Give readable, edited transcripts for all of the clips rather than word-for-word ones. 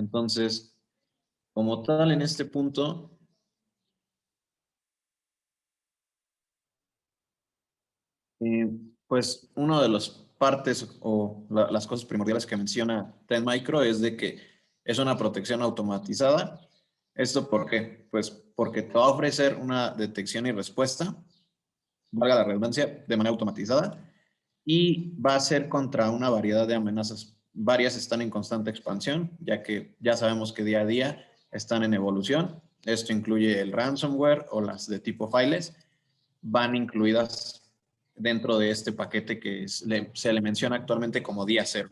Entonces, como tal, en este punto, pues una de las partes o las cosas primordiales que menciona Trend Micro es de que es una protección automatizada. ¿Esto por qué? Pues porque te va a ofrecer una detección y respuesta, valga la redundancia, de manera automatizada y va a ser contra una variedad de amenazas. Varias están en constante expansión, ya que ya sabemos que día a día están en evolución. Esto incluye el ransomware o las de tipo files, van incluidas dentro de este paquete que se le menciona actualmente como día cero.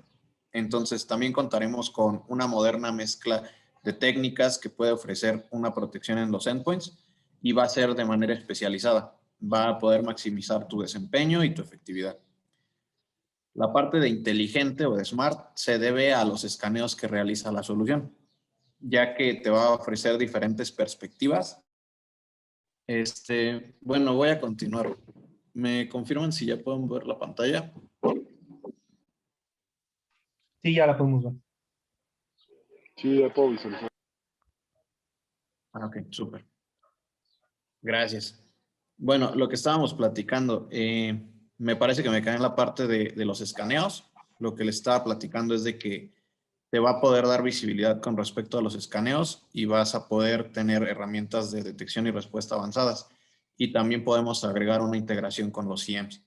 Entonces, también contaremos con una moderna mezcla de técnicas que puede ofrecer una protección en los endpoints y va a ser de manera especializada. Va a poder maximizar tu desempeño y tu efectividad. La parte de inteligente o de smart se debe a los escaneos que realiza la solución, ya que te va a ofrecer diferentes perspectivas. Bueno, voy a continuar. ¿Me confirman si ya pueden ver la pantalla? Sí, ya la podemos ver. Sí, ya puedo visualizar. Ok, súper. Gracias. Bueno, lo que estábamos platicando, me parece que me cae en la parte de los escaneos. Lo que le estaba platicando es de que te va a poder dar visibilidad con respecto a los escaneos y vas a poder tener herramientas de detección y respuesta avanzadas. Y también podemos agregar una integración con los CIEMs.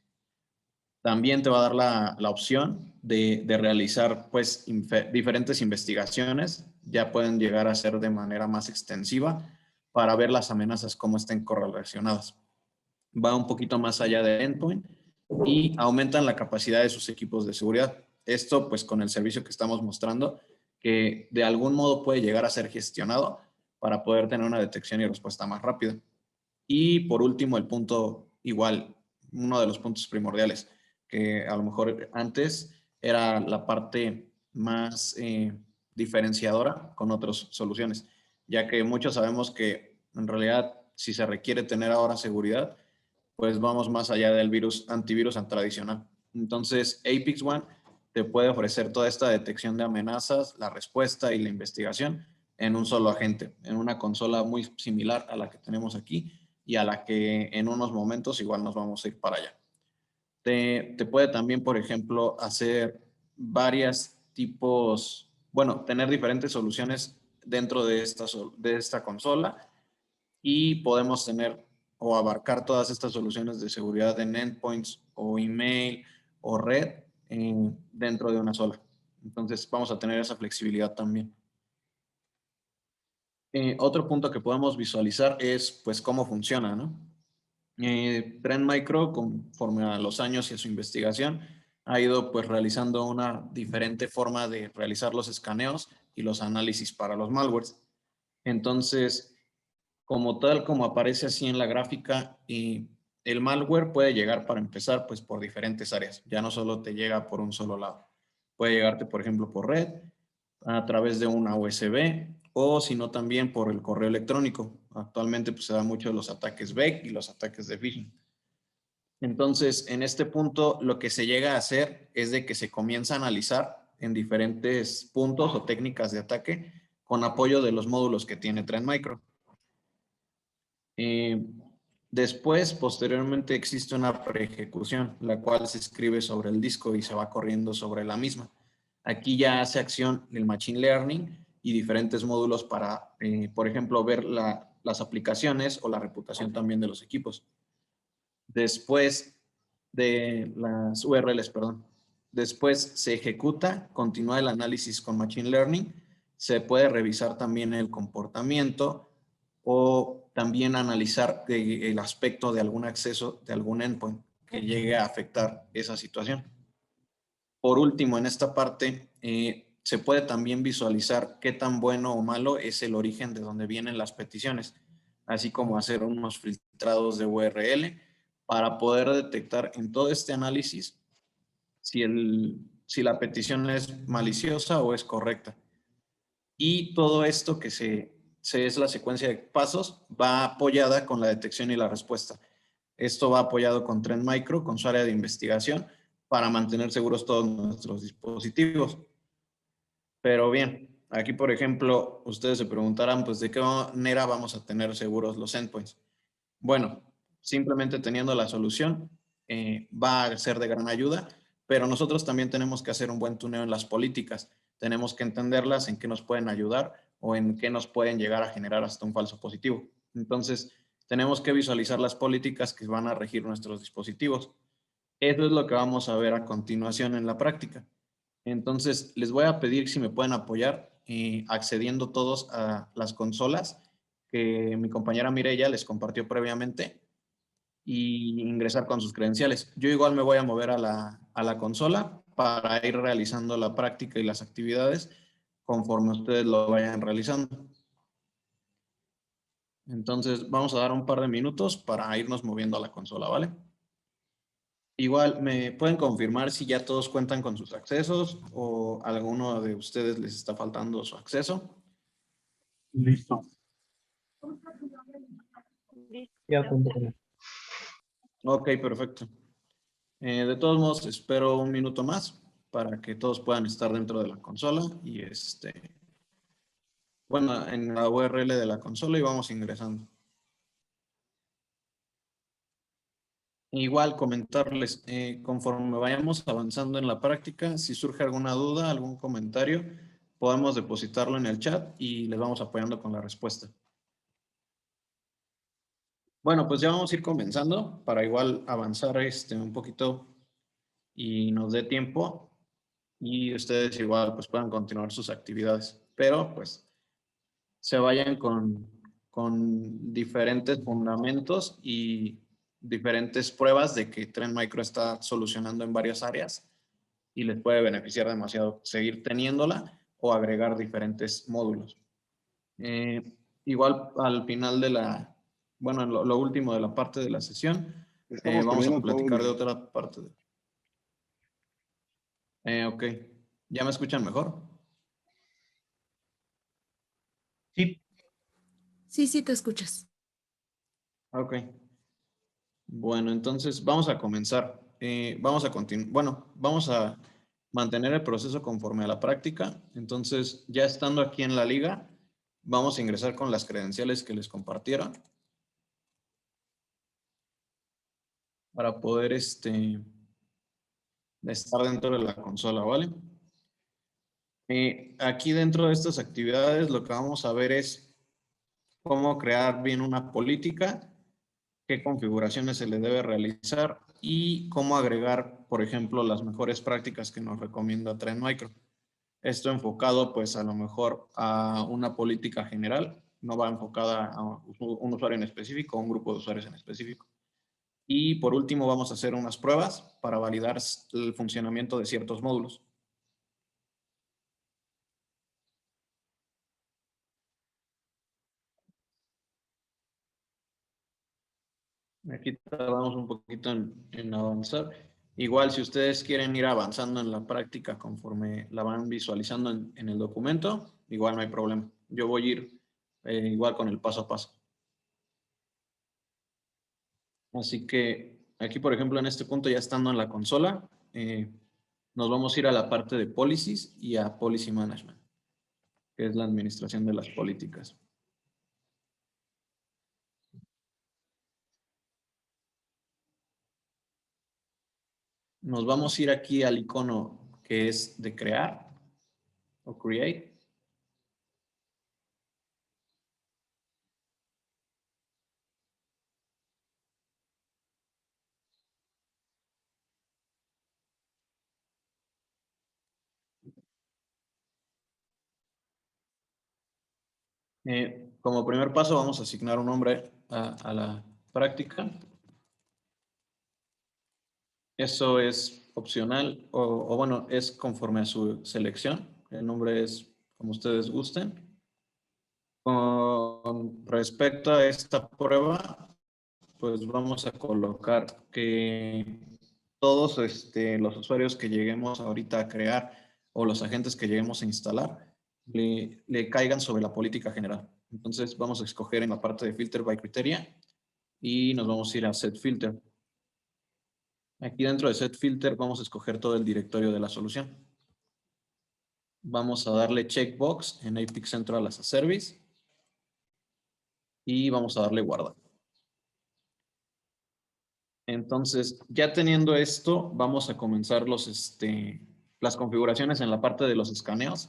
También te va a dar la opción de realizar pues diferentes investigaciones. Ya pueden llegar a ser de manera más extensiva para ver las amenazas cómo estén correlacionadas. Va un poquito más allá de endpoint y aumentan la capacidad de sus equipos de seguridad. Esto pues con el servicio que estamos mostrando que de algún modo puede llegar a ser gestionado para poder tener una detección y respuesta más rápida. Y por último, el punto igual, uno de los puntos primordiales, que a lo mejor antes era la parte más diferenciadora con otras soluciones, ya que muchos sabemos que en realidad si se requiere tener ahora seguridad, pues vamos más allá del antivirus tradicional. Entonces, Apex One te puede ofrecer toda esta detección de amenazas, la respuesta y la investigación en un solo agente, en una consola muy similar a la que tenemos aquí y a la que en unos momentos igual nos vamos a ir para allá. Te puede también, por ejemplo, hacer varios tipos, bueno, tener diferentes soluciones dentro de esta consola y podemos tener o abarcar todas estas soluciones de seguridad en endpoints o email o red dentro de una sola. Entonces vamos a tener esa flexibilidad también. Otro punto que podemos visualizar es pues cómo funciona, ¿no? Trend Micro, conforme a los años y a su investigación, ha ido pues realizando una diferente forma de realizar los escaneos y los análisis para los malwares. Entonces, como tal, como aparece así en la gráfica, el malware puede llegar para empezar pues por diferentes áreas. Ya no solo te llega por un solo lado. Puede llegarte, por ejemplo, por red, a través de una USB o si no también por el correo electrónico. Actualmente pues se da mucho los ataques BEC y los ataques de phishing. Entonces, en este punto, lo que se llega a hacer es de que se comienza a analizar en diferentes puntos o técnicas de ataque con apoyo de los módulos que tiene Trend Micro. Después, posteriormente, existe una preejecución, la cual se escribe sobre el disco y se va corriendo sobre la misma. Aquí ya hace acción el Machine Learning y diferentes módulos para, por ejemplo, ver las aplicaciones o la reputación también de los equipos. Después de las URLs, perdón. Después se ejecuta, continúa el análisis con Machine Learning, se puede revisar también el comportamiento o también analizar el aspecto de algún acceso de algún endpoint que llegue a afectar esa situación. Por último, en esta parte, se puede también visualizar qué tan bueno o malo es el origen de donde vienen las peticiones, así como hacer unos filtrados de URL para poder detectar en todo este análisis si la petición es maliciosa o es correcta. Y todo esto que es la secuencia de pasos va apoyada con la detección y la respuesta. Esto va apoyado con Trend Micro, con su área de investigación, para mantener seguros todos nuestros dispositivos. Pero bien, Aquí, por ejemplo, ustedes se preguntarán, pues, ¿de qué manera vamos a tener seguros los endpoints? Bueno, simplemente teniendo la solución va a ser de gran ayuda, pero nosotros también tenemos que hacer un buen tuneo en las políticas. Tenemos que entenderlas, en qué nos pueden ayudar o en qué nos pueden llegar a generar hasta un falso positivo. Entonces, tenemos que visualizar las políticas que van a regir nuestros dispositivos. Eso es lo que vamos a ver a continuación en la práctica. Entonces, les voy a pedir si me pueden apoyar accediendo todos a las consolas que mi compañera Mireya les compartió previamente y ingresar con sus credenciales. Yo igual me voy a mover a la consola para ir realizando la práctica y las actividades conforme ustedes lo vayan realizando. Entonces, vamos a dar un par de minutos para irnos moviendo a la consola, ¿vale? Igual, ¿me pueden confirmar si ya todos cuentan con sus accesos o alguno de ustedes les está faltando su acceso? Listo. Ya cuento con él. Ok, perfecto. De todos modos, espero un minuto más para que todos puedan estar dentro de la consola y bueno, en la URL de la consola y vamos ingresando. Igual comentarles, conforme vayamos avanzando en la práctica, si surge alguna duda, algún comentario, podemos depositarlo en el chat y les vamos apoyando con la respuesta. Bueno, pues ya vamos a ir comenzando para igual avanzar un poquito y nos dé tiempo y ustedes igual pues puedan continuar sus actividades, pero pues se vayan con diferentes fundamentos y diferentes pruebas de que Trend Micro está solucionando en varias áreas y les puede beneficiar demasiado seguir teniéndola o agregar diferentes módulos. Igual al final de bueno, en lo último de la parte de la sesión, Estamos vamos a perdiendo platicar de todo. otra parte. Ok, ¿ya me escuchan mejor? Sí, Sí, te escuchas. Ok. Bueno, entonces vamos a comenzar. Vamos a continuar. Bueno, vamos a mantener el proceso conforme a la práctica. Entonces, ya estando aquí en la liga, vamos a ingresar con las credenciales que les compartieron para poder estar dentro de la consola, ¿vale? Aquí dentro de estas actividades lo que vamos a ver es cómo crear bien una política, qué configuraciones se le debe realizar y cómo agregar, por ejemplo, las mejores prácticas que nos recomienda Trend Micro. Esto enfocado, pues, a lo mejor a una política general, no va enfocada a un usuario en específico o un grupo de usuarios en específico. Y por último, vamos a hacer unas pruebas para validar el funcionamiento de ciertos módulos. Aquí tardamos un poquito en avanzar. Igual, si ustedes quieren ir avanzando en la práctica conforme la van visualizando en el documento, igual no hay problema. Yo voy a ir igual con el paso a paso. Así que aquí, por ejemplo, en este punto, ya estando en la consola, nos vamos a ir a la parte de Policies y a Policy Management, que es la administración de las políticas. Nos vamos a ir aquí al icono que es de crear o create. Como primer paso vamos a asignar un nombre a la práctica. Eso es opcional o bueno, es conforme a su selección. El nombre es como ustedes gusten. Con respecto a esta prueba, pues vamos a colocar que todos los usuarios que lleguemos ahorita a crear o los agentes que lleguemos a instalar le caigan sobre la política general. Entonces vamos a escoger en la parte de Filter by Criteria y nos vamos a ir a Set Filter. Aquí dentro de Set Filter vamos a escoger todo el directorio de la solución. vamos a darle checkbox en Apex Central as a Service y vamos a darle guardar. Entonces, ya teniendo esto, vamos a comenzar las configuraciones en la parte de los escaneos,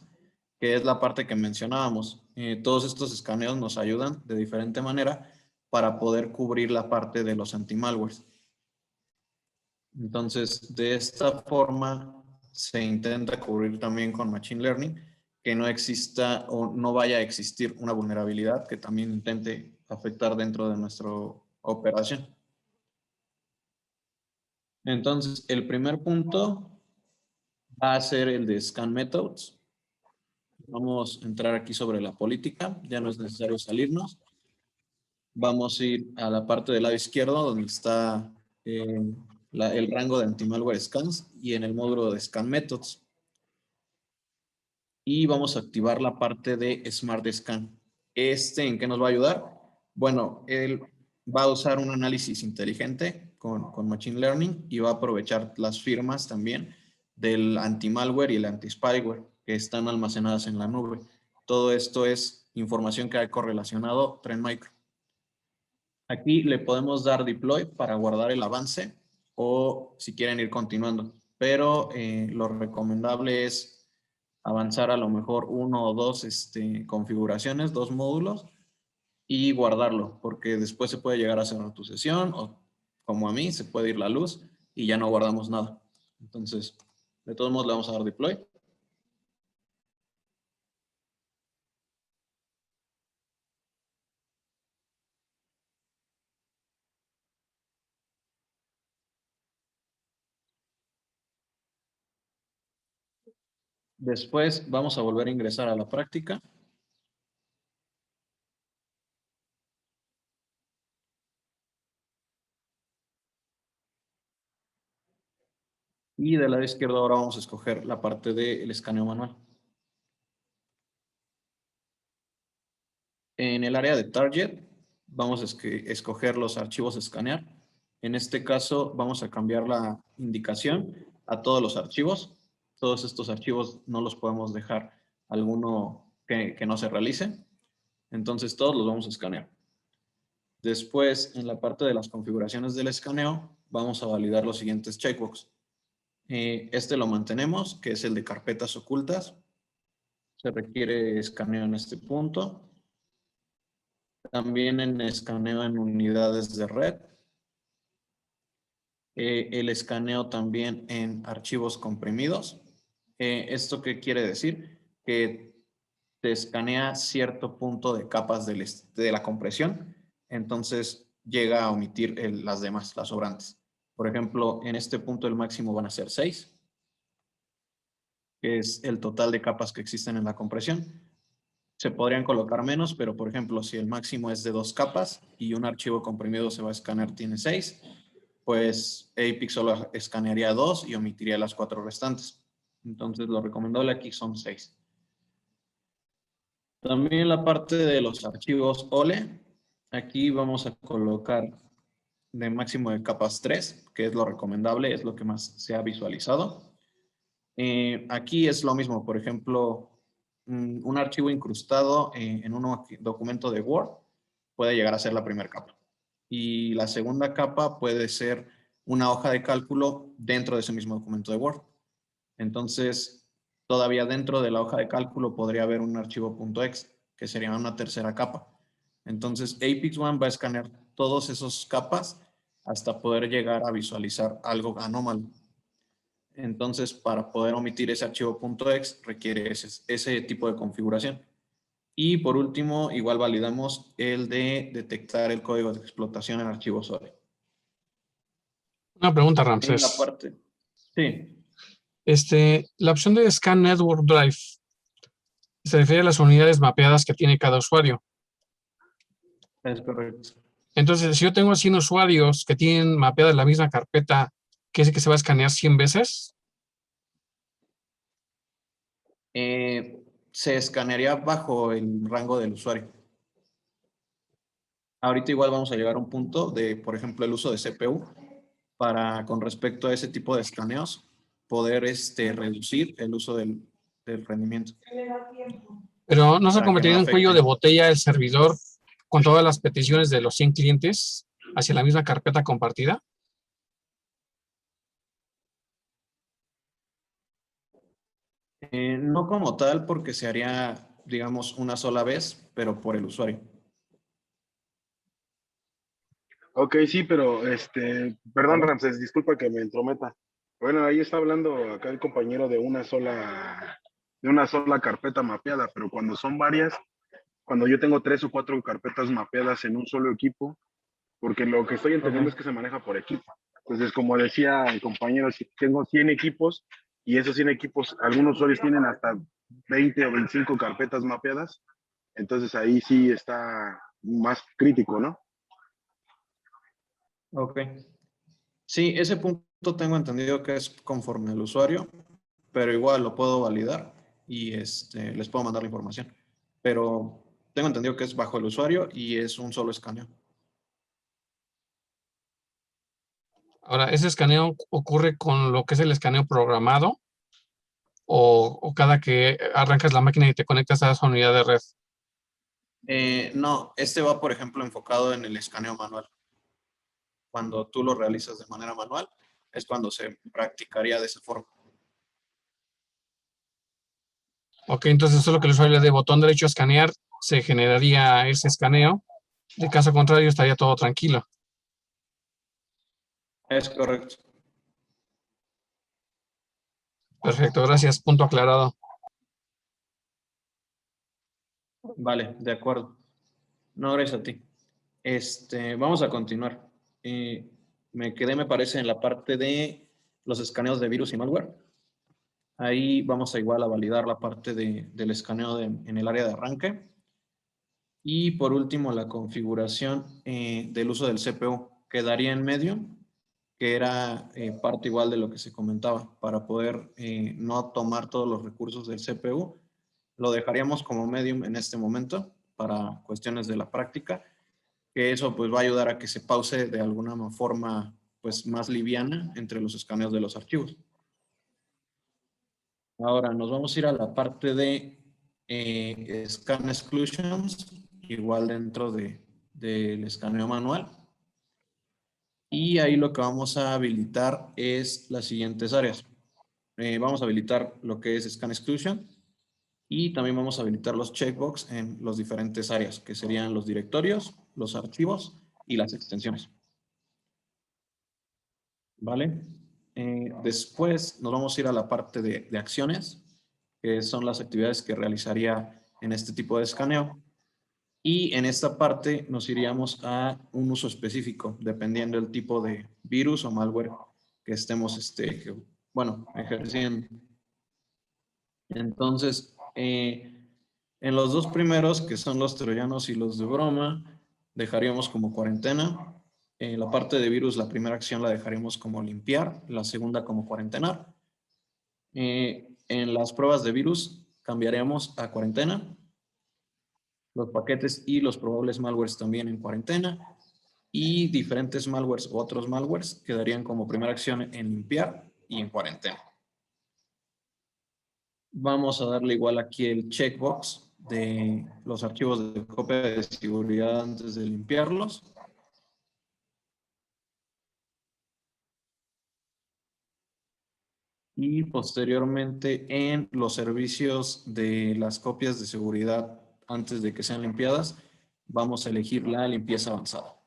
que es la parte que mencionábamos. Todos estos escaneos nos ayudan de diferente manera para poder cubrir la parte de los anti-malwares. Entonces, de esta forma se intenta cubrir también con Machine Learning que no exista o no vaya a existir una vulnerabilidad que también intente afectar dentro de nuestra operación. Entonces, el primer punto va a ser el de Scan Methods. Vamos a entrar aquí sobre la política, ya no es necesario salirnos. Vamos a ir a la parte del lado izquierdo donde está el rango de anti-malware scans y en el módulo de Scan Methods. Y vamos a activar la parte de Smart Scan. ¿En qué nos va a ayudar? Bueno, él va a usar un análisis inteligente con Machine Learning y va a aprovechar las firmas también del anti-malware y el anti-spyware que están almacenadas en la nube. Todo esto es información que ha correlacionado Trend Micro. Aquí le podemos dar deploy para guardar el avance o si quieren ir continuando. Pero lo recomendable es avanzar a lo mejor uno o dos configuraciones, dos módulos y guardarlo, porque después se puede llegar a cerrar tu sesión o como a mí, se puede ir la luz y ya no guardamos nada. Entonces, de todos modos le vamos a dar deploy. Después vamos a volver a ingresar a la práctica. Y del lado izquierdo ahora vamos a escoger la parte del escaneo manual. En el área de Target vamos a escoger los archivos a escanear. En este caso vamos a cambiar la indicación a todos los archivos. Todos estos archivos no los podemos dejar alguno que no se realice. Entonces todos los vamos a escanear. Después, en la parte de las configuraciones del escaneo, vamos a validar los siguientes checkbox. Este lo mantenemos, que es el de carpetas ocultas. Se requiere escaneo en este punto. También en escaneo en unidades de red. El escaneo también en archivos comprimidos. ¿Esto qué quiere decir? Que te escanea cierto punto de capas de la compresión, entonces llega a omitir las demás, las sobrantes. Por ejemplo, en este punto el máximo van a ser 6, que es el total de capas que existen en la compresión. Se podrían colocar menos, pero por ejemplo, si el máximo es de 2 capas y un archivo comprimido se va a escanear tiene 6, pues Apex solo escanearía 2 y omitiría las 4 restantes. Entonces, lo recomendable aquí son 6. También la parte de los archivos OLE, aquí vamos a colocar de máximo de capas 3, que es lo recomendable, es lo que más se ha visualizado. Aquí es lo mismo, por ejemplo, un archivo incrustado en un documento de Word puede llegar a ser la primera capa. Y la segunda capa puede ser una hoja de cálculo dentro de ese mismo documento de Word. Entonces, todavía dentro de la hoja de cálculo podría haber un archivo .exe, que sería una tercera capa. Entonces, Apex One va a escanear todas esas capas hasta poder llegar a visualizar algo anómalo. Entonces, para poder omitir ese archivo .exe requiere ese tipo de configuración. Y por último, igual validamos el de detectar el código de explotación en archivos SOLE. Una pregunta, En la Ramsés. parte, sí. La opción de Scan Network Drive se refiere a las unidades mapeadas que tiene cada usuario. Es correcto. Entonces, si yo tengo 100 usuarios que tienen mapeada la misma carpeta, ¿qué es que se va a escanear 100 veces? Se escanearía bajo el rango del usuario. Ahorita igual vamos a llegar a un punto de, por ejemplo, el uso de CPU para, con respecto a ese tipo de escaneos, poder reducir el uso del del rendimiento. Pero no se Para que convertiría no en un cuello de afecte. botella el servidor con todas las peticiones de los 100 clientes hacia la misma carpeta compartida. No como tal, porque se haría, digamos, una sola vez, pero por el usuario. Ok, sí, pero perdón, ¿Vale? Ramses, disculpa que me entrometa. Bueno, ahí está hablando acá el compañero de una sola carpeta mapeada, pero cuando son varias, cuando yo tengo 3 o 4 carpetas mapeadas en un solo equipo, porque lo que estoy entendiendo es Ok. que se maneja por equipo. Entonces, como decía el compañero, si tengo 100 equipos y esos 100 equipos, algunos usuarios tienen hasta 20 o 25 carpetas mapeadas, entonces ahí sí está más crítico, ¿no? Ok. Sí, ese punto tengo entendido que es conforme al usuario, pero igual lo puedo validar y les puedo mandar la información. Pero tengo entendido que es bajo el usuario y es un solo escaneo. Ahora, ¿ese escaneo ocurre con lo que es el escaneo programado o cada que arrancas la máquina y te conectas a esa unidad de red? No, este va, por ejemplo, enfocado en el escaneo manual. Cuando tú lo realizas de manera manual, es cuando se practicaría de esa forma. Ok, entonces solo que el usuario le dé botón derecho a escanear, se generaría ese escaneo. De caso contrario, estaría todo tranquilo. Es correcto. Perfecto, gracias. Punto aclarado. Vale, de acuerdo. No, gracias a ti. Vamos a continuar. Me quedé, me parece, en la parte de los escaneos de virus y malware. Ahí vamos a igual a validar la parte del escaneo en el área de arranque. Y por último, la configuración del uso del CPU quedaría en medio, que era parte igual de lo que se comentaba, para poder no tomar todos los recursos del CPU. Lo dejaríamos como medium en este momento para cuestiones de la práctica, que eso pues va a ayudar a que se pause de alguna forma pues más liviana entre los escaneos de los archivos. Ahora nos vamos a ir a la parte de Scan Exclusions, igual dentro del escaneo manual. Y ahí lo que vamos a habilitar es las siguientes áreas. Vamos a habilitar lo que es Scan Exclusion y también vamos a habilitar los checkbox en las diferentes áreas, que serían los directorios, los archivos y las extensiones. ¿Vale? Después nos vamos a ir a la parte de acciones, que son las actividades que realizaría en este tipo de escaneo. Y en esta parte nos iríamos a un uso específico, dependiendo del tipo de virus o malware que estemos, ejerciendo. Entonces, en los dos primeros, que son los troyanos y los de broma, dejaríamos como cuarentena. La parte de virus, la primera acción la dejaríamos como limpiar, la segunda como cuarentenar. En las pruebas de virus cambiaríamos a cuarentena. Los paquetes y los probables malwares también en cuarentena. Y diferentes malwares o otros malwares quedarían como primera acción en limpiar y en cuarentena. Vamos a darle igual aquí el checkbox de los archivos de copia de seguridad antes de limpiarlos. Y posteriormente en los servicios de las copias de seguridad antes de que sean limpiadas, vamos a elegir la limpieza avanzada.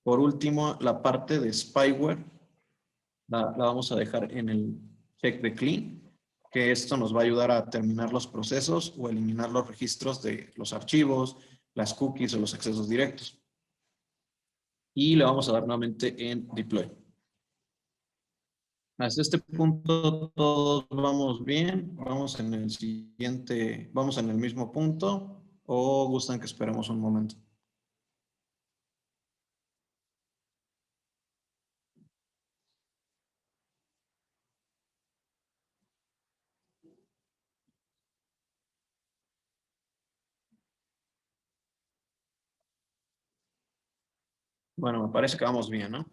Por último, la parte de spyware la vamos a dejar en el check de clean, que esto nos va a ayudar a terminar los procesos o eliminar los registros de los archivos, las cookies o los accesos directos. Y le vamos a dar nuevamente en deploy. Hasta este punto todos vamos bien. Vamos en el siguiente, vamos en el mismo punto o gustan que esperemos un momento. Bueno, me parece que vamos bien, ¿no?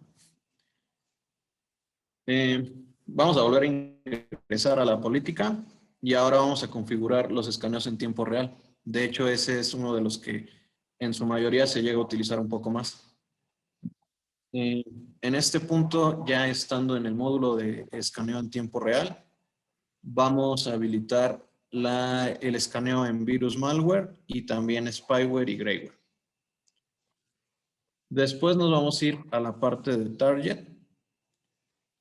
Vamos a volver a regresar a la política y ahora vamos a configurar los escaneos en tiempo real. De hecho, ese es uno de los que en su mayoría se llega a utilizar un poco más. En este punto, ya estando en el módulo de escaneo en tiempo real, vamos a habilitar el escaneo en virus malware y también spyware y greyware. Después nos vamos a ir a la parte de target.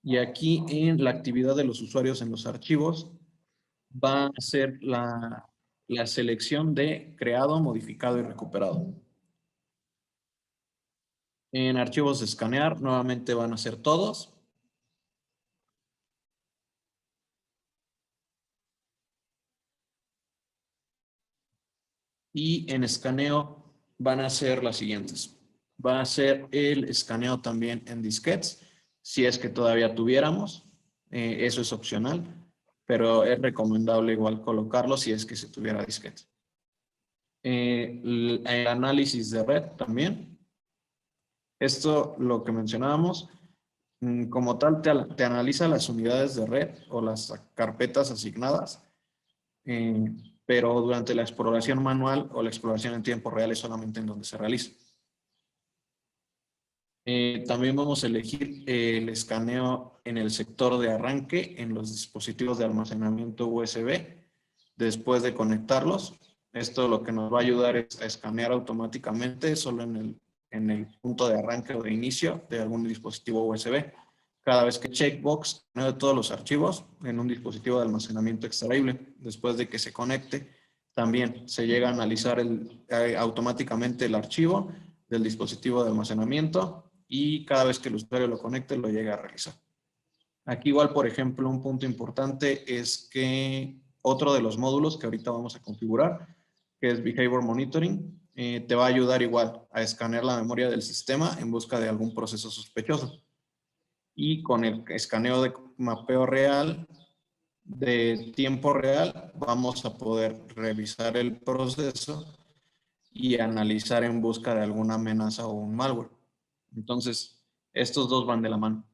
Y aquí en la actividad de los usuarios en los archivos va a ser la selección de creado, modificado y recuperado. En archivos de escanear nuevamente van a ser todos. Y en escaneo van a ser las siguientes. Va a ser el escaneo también en disquetes, si es que todavía tuviéramos. Eso es opcional, pero es recomendable igual colocarlo si es que se tuviera disquete. El análisis de red también. Esto, lo que mencionábamos, como tal te analiza las unidades de red o las carpetas asignadas, pero durante la exploración manual o la exploración en tiempo real es solamente en donde se realiza. También vamos a elegir el escaneo en el sector de arranque en los dispositivos de almacenamiento USB después de conectarlos. Esto lo que nos va a ayudar es a escanear automáticamente solo en el punto de arranque o de inicio de algún dispositivo USB. Cada vez que checkbox de todos los archivos en un dispositivo de almacenamiento extraíble, después de que se conecte, también se llega a analizar automáticamente el archivo del dispositivo de almacenamiento y cada vez que el usuario lo conecte lo llega a realizar. Aquí igual, por ejemplo, un punto importante es que otro de los módulos que ahorita vamos a configurar, que es Behavior Monitoring, te va a ayudar igual a escanear la memoria del sistema en busca de algún proceso sospechoso. Y con el escaneo de mapeo real, de tiempo real, vamos a poder revisar el proceso y analizar en busca de alguna amenaza o un malware. Entonces, estos dos van de la mano.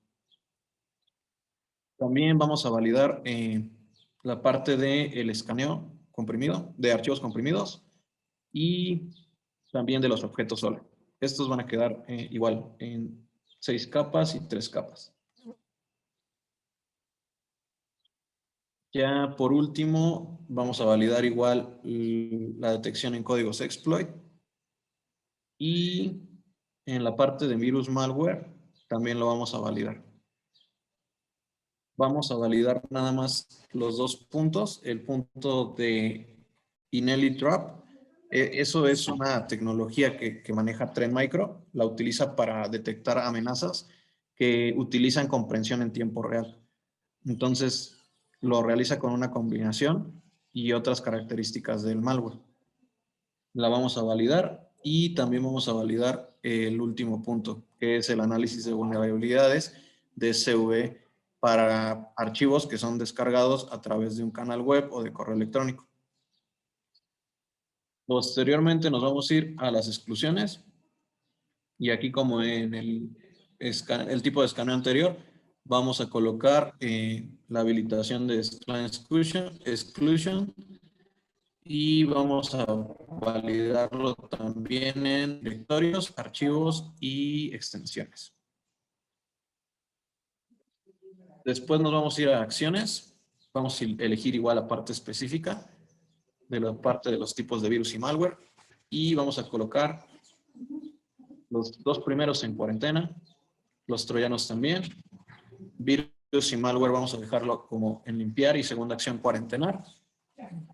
También vamos a validar la parte del escaneo comprimido, de archivos comprimidos y también de los objetos solo. Estos van a quedar igual en 6 capas y 3 capas. Ya por último, vamos a validar igual la detección en códigos exploit. Y en la parte de virus malware también lo vamos a validar. Vamos a validar nada más los dos puntos. El punto de IntelliTrap. Eso es una tecnología que maneja Trend Micro. La utiliza para detectar amenazas que utilizan comprensión en tiempo real. Entonces, lo realiza con una combinación y otras características del malware. La vamos a validar y también vamos a validar el último punto, que es el análisis de vulnerabilidades de SV para archivos que son descargados a través de un canal web o de correo electrónico. Posteriormente nos vamos a ir a las exclusiones y aquí, como en el tipo de escaneo anterior, vamos a colocar la habilitación de Client Exclusion y vamos a validarlo también en directorios, archivos y extensiones. Después nos vamos a ir a acciones. Vamos a elegir igual la parte específica de la parte de los tipos de virus y malware y vamos a colocar los dos primeros en cuarentena, los troyanos también. Virus y malware vamos a dejarlo como en limpiar y segunda acción cuarentenar.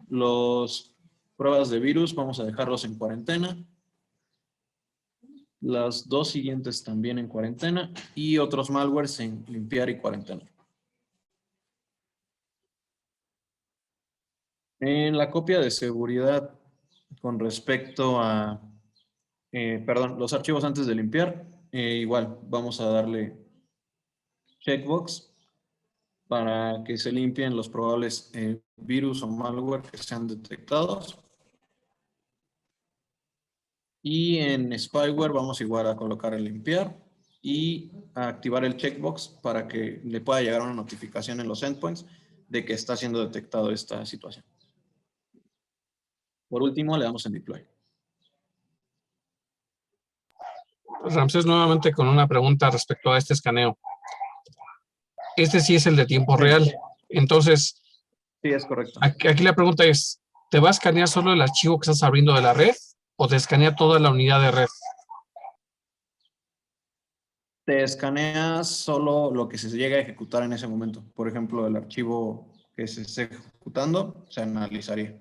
Los pruebas de virus vamos a dejarlos en cuarentena. Las dos siguientes también en cuarentena y otros malwares en limpiar y cuarentena. En la copia de seguridad con respecto a, los archivos antes de limpiar, igual vamos a darle checkbox para que se limpien los probables virus o malware que sean detectados. Y en spyware vamos igual a colocar el limpiar y a activar el checkbox para que le pueda llegar una notificación en los endpoints de que está siendo detectado esta situación. Por último, le damos en deploy. Ramsés, nuevamente con una pregunta respecto a este escaneo. Este sí es el de tiempo real. Entonces, Sí, es correcto. aquí la pregunta es, ¿te va a escanear solo el archivo que estás abriendo de la red o te escanea toda la unidad de red? Te escaneas solo lo que se llega a ejecutar en ese momento. Por ejemplo, el archivo que se esté ejecutando se analizaría.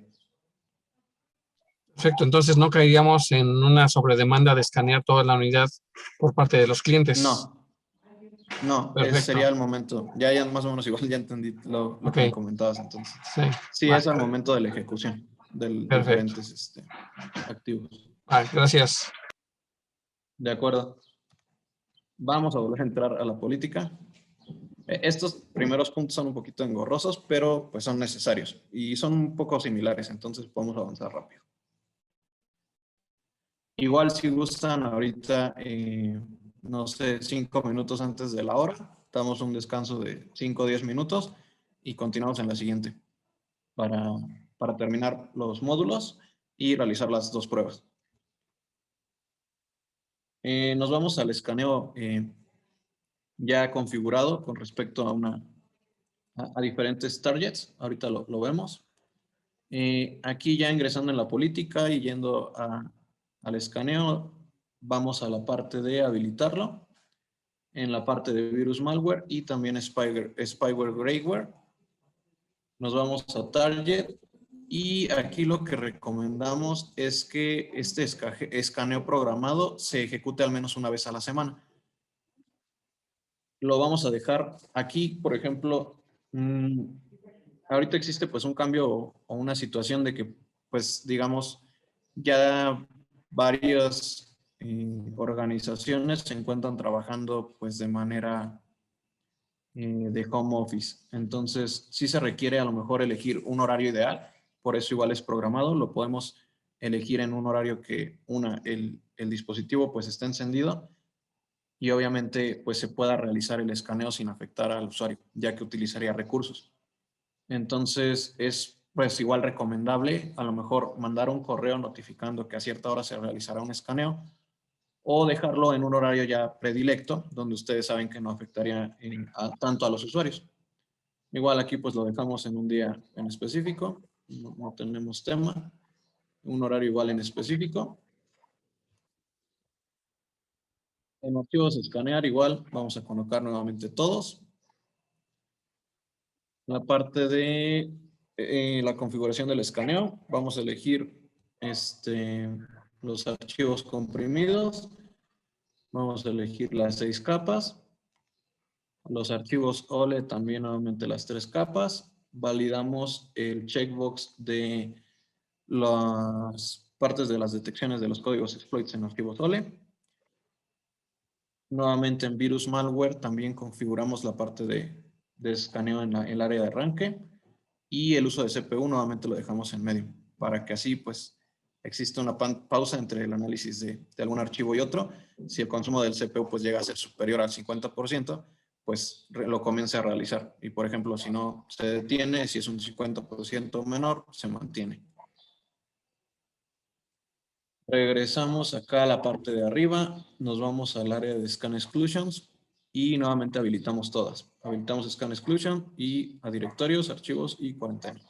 Perfecto, entonces no caeríamos en una sobredemanda de escanear toda la unidad por parte de los clientes. No, ese Perfecto. sería el momento. Ya más o menos igual ya entendí lo Ok. que me comentabas entonces. Sí, Va. es al momento de la ejecución de Perfecto. diferentes activos. Gracias. De acuerdo. Vamos a volver a entrar a la política. Estos primeros puntos son un poquito engorrosos, pero pues son necesarios y son un poco similares, entonces podemos avanzar rápido. Igual si gustan ahorita, no sé, 5 minutos antes de la hora, damos un descanso de 5 o 10 minutos y continuamos en la siguiente para terminar los módulos y realizar las 2 pruebas. Nos vamos al escaneo ya configurado con respecto a diferentes targets. Ahorita lo vemos. Aquí ya ingresando en la política y yendo al escaneo, vamos a la parte de habilitarlo, en la parte de virus malware y también spyware grayware. Nos vamos a target y aquí lo que recomendamos es que este escaneo programado se ejecute al menos una vez a la semana. Lo vamos a dejar aquí, por ejemplo, ahorita existe pues un cambio o una situación de que pues digamos ya varias organizaciones se encuentran trabajando pues de manera de home office. Entonces sí se requiere a lo mejor elegir un horario ideal, por eso igual es programado, lo podemos elegir en un horario que el dispositivo pues esté encendido y obviamente pues se pueda realizar el escaneo sin afectar al usuario, ya que utilizaría recursos. Entonces es pues igual recomendable a lo mejor mandar un correo notificando que a cierta hora se realizará un escaneo o dejarlo en un horario ya predilecto donde ustedes saben que no afectaría tanto a los usuarios. Igual aquí pues lo dejamos en un día en específico, no tenemos tema, un horario igual en específico. En archivos escanear igual vamos a colocar nuevamente todos. La parte de la configuración del escaneo, vamos a elegir los archivos comprimidos. Vamos a elegir las 6 capas. Los archivos OLE también nuevamente las 3 capas. Validamos el checkbox de las partes de las detecciones de los códigos exploits en archivos OLE. Nuevamente en virus malware también configuramos la parte de escaneo en el área de arranque. Y el uso de CPU nuevamente lo dejamos en medio, para que así pues exista una pausa entre el análisis de algún archivo y otro. Si el consumo del CPU pues llega a ser superior al 50%, pues lo comience a realizar. Y por ejemplo, si no se detiene, si es un 50% menor, se mantiene. Regresamos acá a la parte de arriba, nos vamos al área de Scan Exclusions y nuevamente habilitamos todas. Habilitamos Scan Exclusion y a directorios, archivos y cuarentena.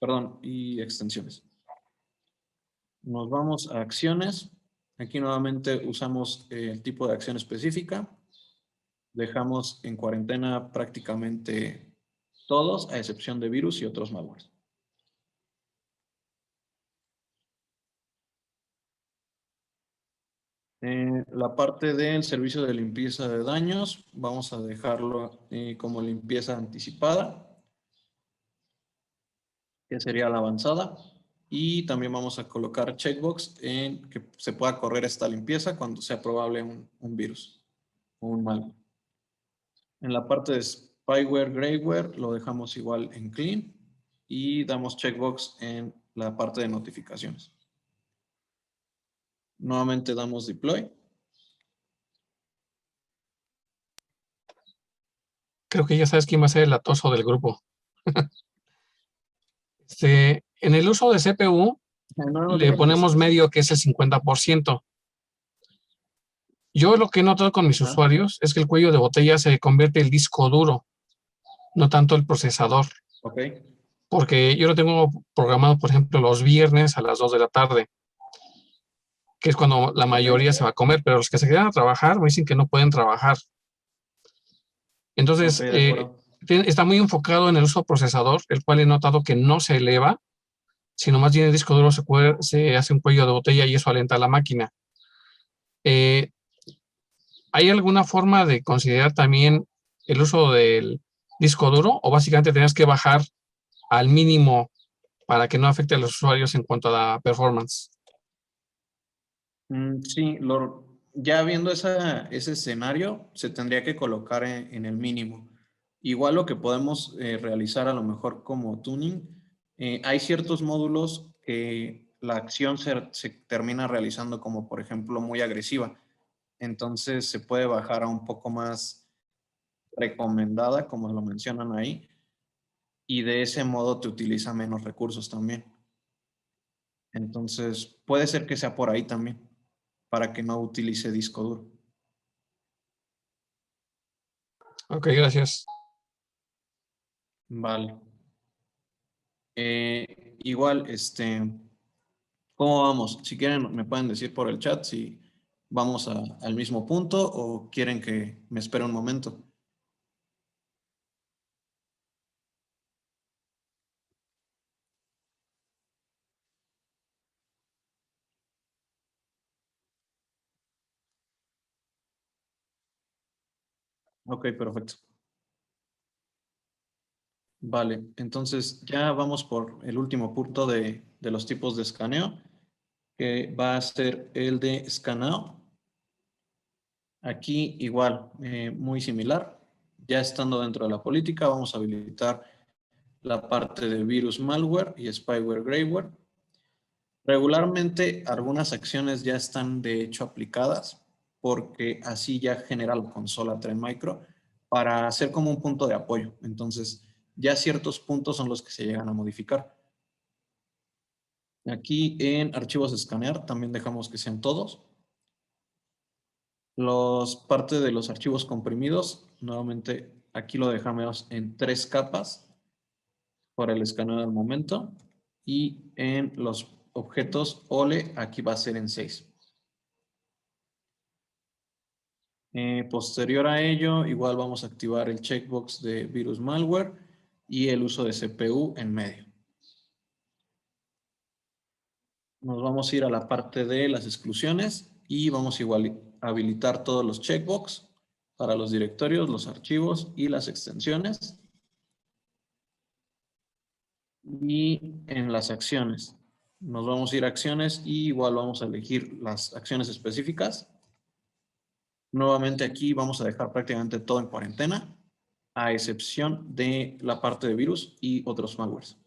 Perdón, y extensiones. Nos vamos a acciones. Aquí nuevamente usamos el tipo de acción específica. Dejamos en cuarentena prácticamente todos, a excepción de virus y otros malwares. La parte del servicio de limpieza de daños, vamos a dejarlo como limpieza anticipada, que sería la avanzada. Y también vamos a colocar checkbox en que se pueda correr esta limpieza cuando sea probable un virus o un malware. En la parte de spyware grayware lo dejamos igual en clean y damos checkbox en la parte de notificaciones. Nuevamente damos deploy. Creo que ya sabes quién va a ser el atoso del grupo. En el uso de CPU, No, le ponemos medio, que es el 50%. Yo lo que he notado con mis Ajá. usuarios es que el cuello de botella se convierte en el disco duro, no tanto el procesador. Ok. Porque yo lo tengo programado, por ejemplo, los viernes a las 2 de la tarde, que es cuando la mayoría se va a comer, pero los que se quedan a trabajar me dicen que no pueden trabajar. Entonces, Ok, de acuerdo. está muy enfocado en el uso procesador, el cual he notado que no se eleva, sino más bien el disco duro se hace un cuello de botella y eso alenta a la máquina. ¿Hay alguna forma de considerar también el uso del disco duro, o básicamente tenías que bajar al mínimo para que no afecte a los usuarios en cuanto a la performance? Sí, ya viendo ese escenario, se tendría que colocar en el mínimo. Igual lo que podemos realizar a lo mejor como tuning, hay ciertos módulos que la acción se termina realizando como por ejemplo muy agresiva. Entonces se puede bajar a un poco más recomendada, como lo mencionan ahí, y de ese modo te utiliza menos recursos también. Entonces puede ser que sea por ahí también, para que no utilice disco duro. Ok, gracias. Vale. Igual, ¿cómo vamos? Si quieren, me pueden decir por el chat si vamos al mismo punto o quieren que me espere un momento. Ok, perfecto. Vale, entonces ya vamos por el último punto de los tipos de escaneo, que va a ser el de escaneo. Aquí igual, muy similar. Ya estando dentro de la política, vamos a habilitar la parte de virus malware y spyware grayware. Regularmente algunas acciones ya están de hecho aplicadas porque así ya genera la consola Trend Micro para hacer como un punto de apoyo. Entonces, ya ciertos puntos son los que se llegan a modificar. Aquí en archivos de escanear también dejamos que sean todos. Los parte de los archivos comprimidos, nuevamente aquí lo dejamos en 3 capas por el escaneo del momento. Y en los objetos OLE, aquí va a ser en 6. Posterior a ello, igual vamos a activar el checkbox de virus malware y el uso de CPU en medio. Nos vamos a ir a la parte de las exclusiones y vamos igual a habilitar todos los checkbox para los directorios, los archivos y las extensiones. Y en las acciones, nos vamos a ir a acciones y igual vamos a elegir las acciones específicas. Nuevamente aquí vamos a dejar prácticamente todo en cuarentena, a excepción de la parte de virus y otros malwares.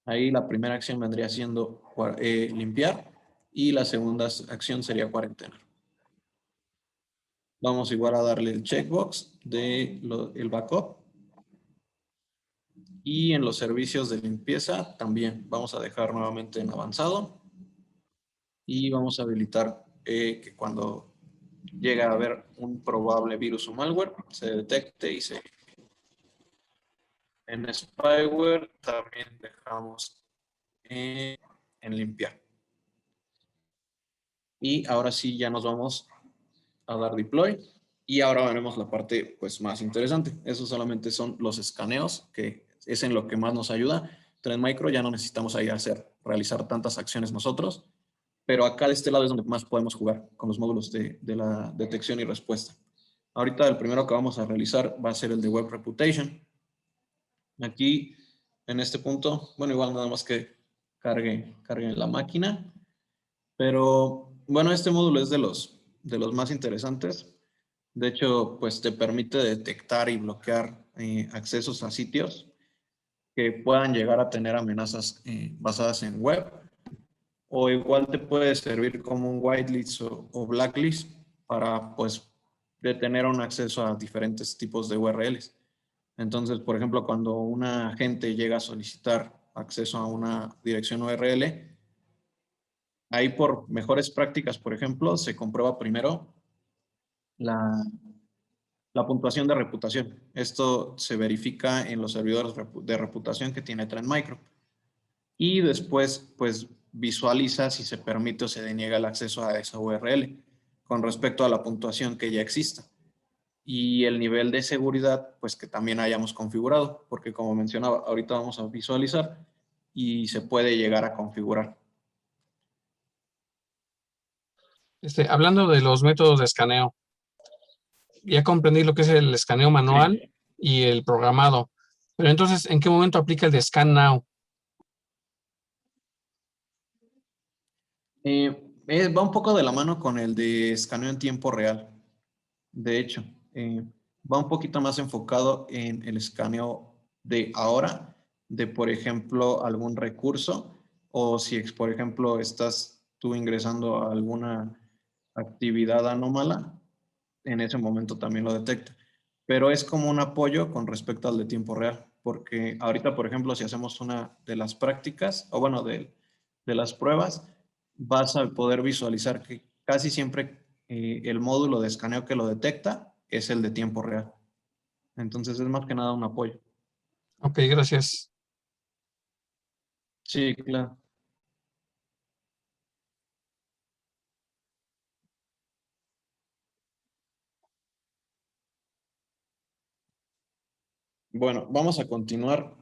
Ahí la primera acción vendría siendo limpiar y la segunda acción sería cuarentena. Vamos igual a darle el checkbox del backup. Y en los servicios de limpieza también vamos a dejar nuevamente en avanzado. Y vamos a habilitar que cuando llegue a haber un probable virus o malware, se detecte y se... En spyware también dejamos en limpiar. Y ahora sí ya nos vamos a dar deploy. Y ahora veremos la parte pues más interesante. Eso solamente son los escaneos, que es en lo que más nos ayuda. Trend Micro ya no necesitamos ahí realizar tantas acciones nosotros, pero acá de este lado es donde más podemos jugar con los módulos de la detección y respuesta. Ahorita el primero que vamos a realizar va a ser el de Web Reputation. Aquí, en este punto, bueno, igual nada más que cargue la máquina, pero bueno, este módulo es de los más interesantes. De hecho, pues te permite detectar y bloquear accesos a sitios que puedan llegar a tener amenazas basadas en web, o igual te puede servir como un whitelist o blacklist para pues detener un acceso a diferentes tipos de URLs. Entonces, por ejemplo, cuando una agente llega a solicitar acceso a una dirección URL, ahí por mejores prácticas, por ejemplo, se comprueba primero la, la puntuación de reputación. Esto se verifica en los servidores de reputación que tiene Trend Micro. Y después, pues, visualiza si se permite o se deniega el acceso a esa URL con respecto a la puntuación que ya exista. Y el nivel de seguridad, pues, que también hayamos configurado, porque como mencionaba, ahorita vamos a visualizar y se puede llegar a configurar. Hablando de los métodos de escaneo, ya comprendí lo que es el escaneo manual Sí. y el programado. Pero entonces, ¿en qué momento aplica el de Scan Now? Va un poco de la mano con el de escaneo en tiempo real. De hecho, va un poquito más enfocado en el escaneo de ahora, de por ejemplo algún recurso, o si por ejemplo estás tú ingresando a alguna actividad anómala, en ese momento también lo detecta. Pero es como un apoyo con respecto al de tiempo real, porque ahorita, por ejemplo, si hacemos una de las prácticas, o bueno, de las pruebas, vas a poder visualizar que casi siempre el módulo de escaneo que lo detecta es el de tiempo real. Entonces es más que nada un apoyo. Ok, gracias. Sí, claro. Bueno, vamos a continuar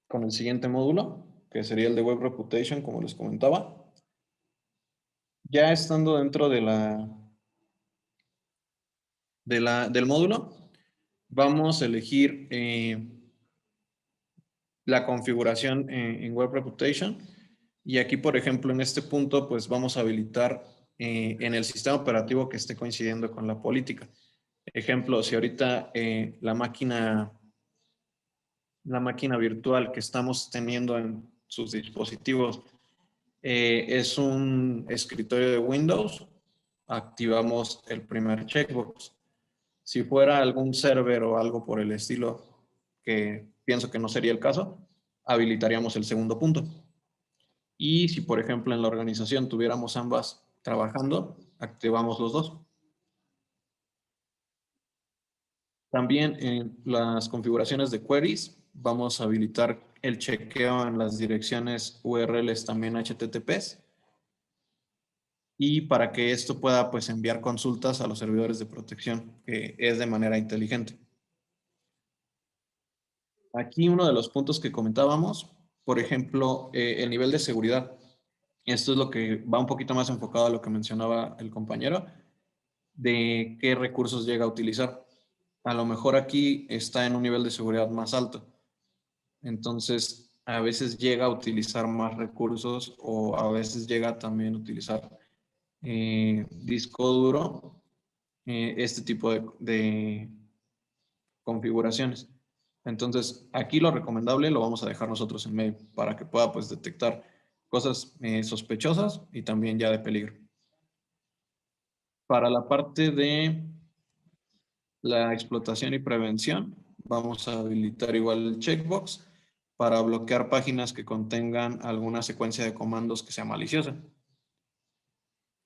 con el siguiente módulo, que sería el de Web Reputation, como les comentaba. Ya estando dentro del módulo, vamos a elegir la configuración en Web Reputation. Y aquí, por ejemplo, en este punto, pues vamos a habilitar en el sistema operativo que esté coincidiendo con la política. Ejemplo, si ahorita la máquina virtual que estamos teniendo en sus dispositivos es un escritorio de Windows, activamos el primer checkbox. Si fuera algún server o algo por el estilo, que pienso que no sería el caso, habilitaríamos el segundo punto. Y si, por ejemplo, en la organización tuviéramos ambas trabajando, activamos los dos. También en las configuraciones de queries vamos a habilitar el chequeo en las direcciones URLs también HTTPs y para que esto pueda pues enviar consultas a los servidores de protección, que es de manera inteligente. Aquí uno de los puntos que comentábamos, por ejemplo, el nivel de seguridad. Esto es lo que va un poquito más enfocado a lo que mencionaba el compañero, de qué recursos llega a utilizar. A lo mejor aquí está en un nivel de seguridad más alto. Entonces, a veces llega a utilizar más recursos o a veces llega también a utilizar disco duro, este tipo de configuraciones. Entonces, aquí lo recomendable lo vamos a dejar nosotros en medio para que pueda pues detectar cosas sospechosas y también ya de peligro. Para la parte de la explotación y prevención, vamos a habilitar igual el checkbox para bloquear páginas que contengan alguna secuencia de comandos que sea maliciosa.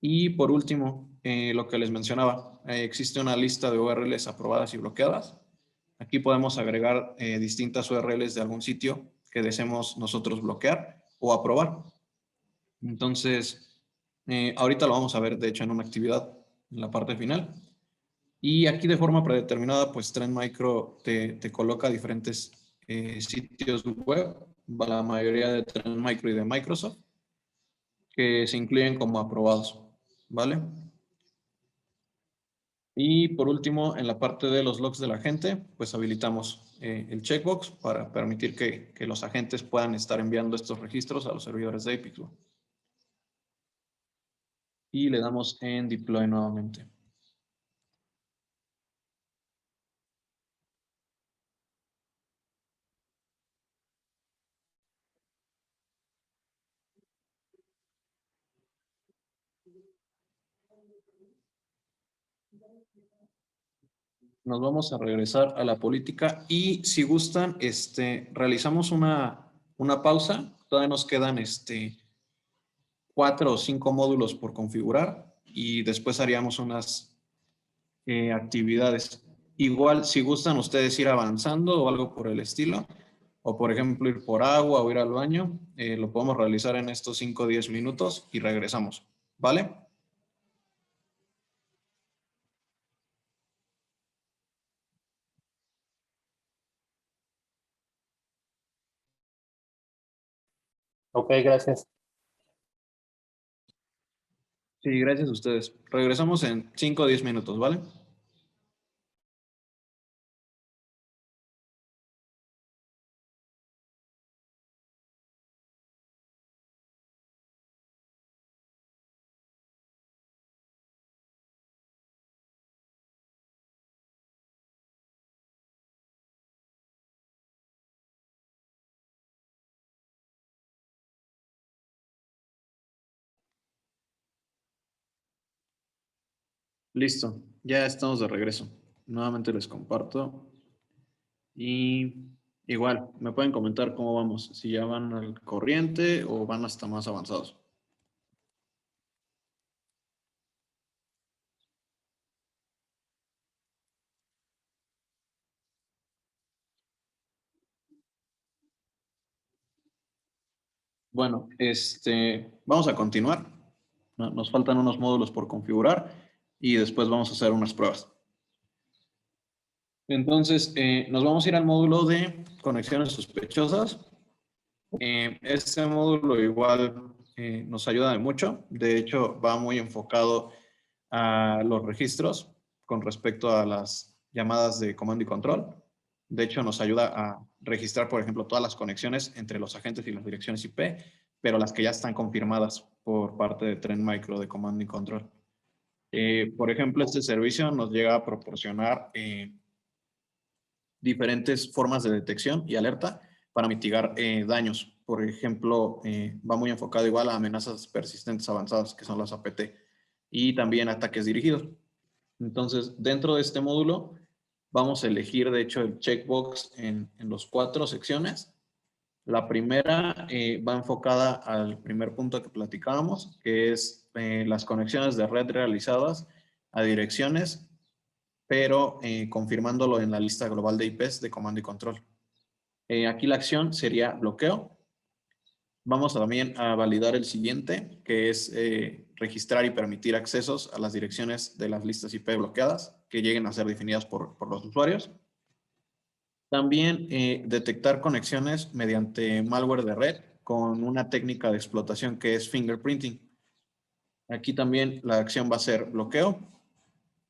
Y por último, lo que les mencionaba, existe una lista de URLs aprobadas y bloqueadas. Aquí podemos agregar distintas URLs de algún sitio que deseemos nosotros bloquear o aprobar. Entonces, ahorita lo vamos a ver, de hecho, en una actividad en la parte final. Y aquí de forma predeterminada, pues Trend Micro te coloca diferentes sitios web, la mayoría de Trend Micro y de Microsoft, que se incluyen como aprobados, ¿vale? Y por último, en la parte de los logs de la gente, pues habilitamos el checkbox para permitir que los agentes puedan estar enviando estos registros a los servidores de Apex. Y le damos en Deploy nuevamente. Nos vamos a regresar a la política y si gustan, realizamos una pausa. Todavía nos quedan 4 o 5 módulos por configurar y después haríamos unas actividades. Igual, si gustan ustedes ir avanzando o algo por el estilo, o por ejemplo ir por agua o ir al baño, lo podemos realizar en estos 5 o 10 minutos y regresamos. ¿Vale? Ok, gracias. Sí, gracias a ustedes. Regresamos en 5 o 10 minutos, ¿vale? Listo, ya estamos de regreso. Nuevamente les comparto. Y igual, me pueden comentar cómo vamos, si ya van al corriente o van hasta más avanzados. Bueno, vamos a continuar. Nos faltan unos módulos por configurar y después vamos a hacer unas pruebas. Entonces, nos vamos a ir al módulo de conexiones sospechosas. Este módulo igual nos ayuda de mucho. De hecho, va muy enfocado a los registros con respecto a las llamadas de comando y control. De hecho, nos ayuda a registrar, por ejemplo, todas las conexiones entre los agentes y las direcciones IP, pero las que ya están confirmadas por parte de Trend Micro de comando y control. Por ejemplo, este servicio nos llega a proporcionar diferentes formas de detección y alerta para mitigar daños. Por ejemplo, va muy enfocado igual a amenazas persistentes avanzadas, que son las APT, y también ataques dirigidos. Entonces, dentro de este módulo, vamos a elegir, de hecho, el checkbox en los 4 secciones. La primera va enfocada al primer punto que platicábamos, que es las conexiones de red realizadas a direcciones, pero confirmándolo en la lista global de IPs de comando y control. Aquí la acción sería bloqueo. Vamos también a validar el siguiente, que es registrar y permitir accesos a las direcciones de las listas IP bloqueadas que lleguen a ser definidas por los usuarios. También detectar conexiones mediante malware de red con una técnica de explotación que es fingerprinting. Aquí también la acción va a ser bloqueo.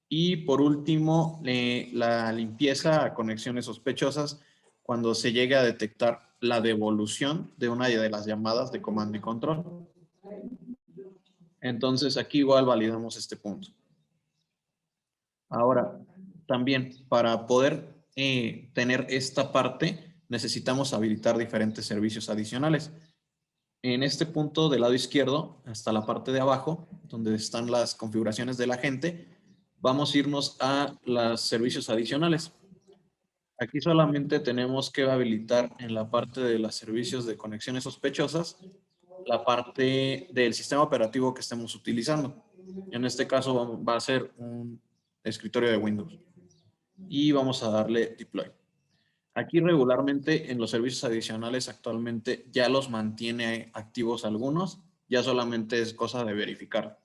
Y por último, la limpieza a conexiones sospechosas cuando se llegue a detectar la devolución de una de las llamadas de comando y control. Entonces, aquí igual validamos este punto. Ahora, también para poder tener esta parte, necesitamos habilitar diferentes servicios adicionales. En este punto del lado izquierdo, hasta la parte de abajo, donde están las configuraciones del agente, vamos a irnos a los servicios adicionales. Aquí solamente tenemos que habilitar en la parte de los servicios de conexiones sospechosas la parte del sistema operativo que estemos utilizando. En este caso va a ser un escritorio de Windows. Y vamos a darle deploy. Aquí regularmente en los servicios adicionales actualmente ya los mantiene activos algunos, ya solamente es cosa de verificar.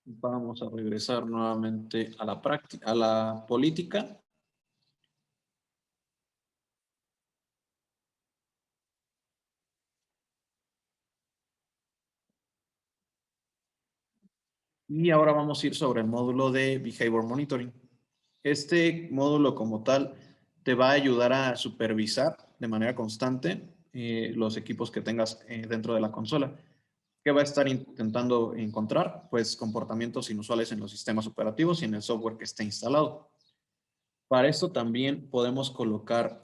Vamos a regresar nuevamente a la práctica, a la política. Y ahora vamos a ir sobre el módulo de Behavior Monitoring. Este módulo como tal te va a ayudar a supervisar de manera constante los equipos que tengas dentro de la consola. ¿Qué va a estar intentando encontrar? Pues comportamientos inusuales en los sistemas operativos y en el software que esté instalado. Para esto también podemos colocar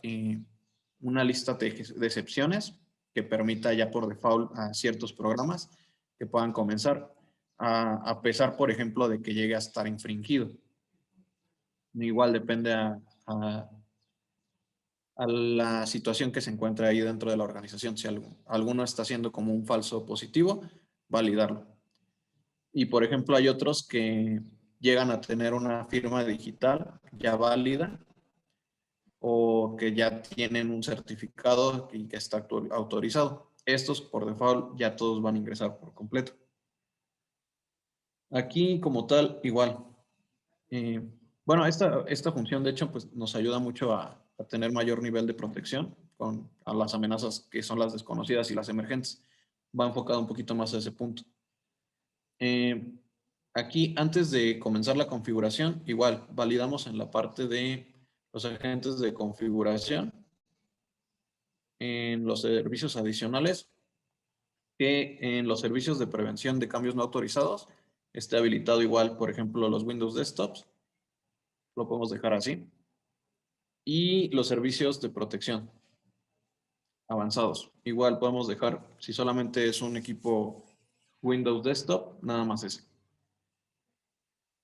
una lista de excepciones que permita ya por default a ciertos programas que puedan comenzar, a pesar, por ejemplo, de que llegue a estar infringido. Igual depende a la situación que se encuentra ahí dentro de la organización. Si alguno está haciendo como un falso positivo, validarlo. Y por ejemplo, hay otros que llegan a tener una firma digital ya válida o que ya tienen un certificado y que está autorizado. Estos por default ya todos van a ingresar por completo. Aquí como tal, igual. Bueno, esta función de hecho pues, nos ayuda mucho a tener mayor nivel de protección a las amenazas que son las desconocidas y las emergentes. Va enfocado un poquito más a ese punto. Aquí, antes de comenzar la configuración, igual, validamos en la parte de los agentes de configuración, en los servicios adicionales, que en los servicios de prevención de cambios no autorizados esté habilitado igual, por ejemplo, los Windows Desktops, lo podemos dejar así, y los servicios de protección avanzados. Igual podemos dejar, si solamente es un equipo Windows Desktop, nada más ese.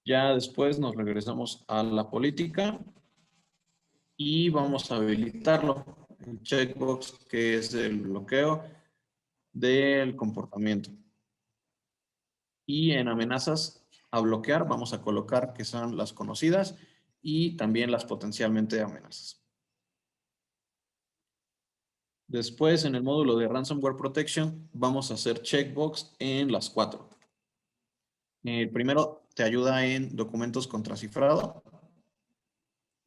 Ya después nos regresamos a la política y vamos a habilitarlo. El checkbox que es el bloqueo del comportamiento. Y en amenazas a bloquear vamos a colocar que son las conocidas y también las potencialmente amenazas. Después, en el módulo de Ransomware Protection, vamos a hacer checkbox en las 4. El primero te ayuda en documentos contra cifrado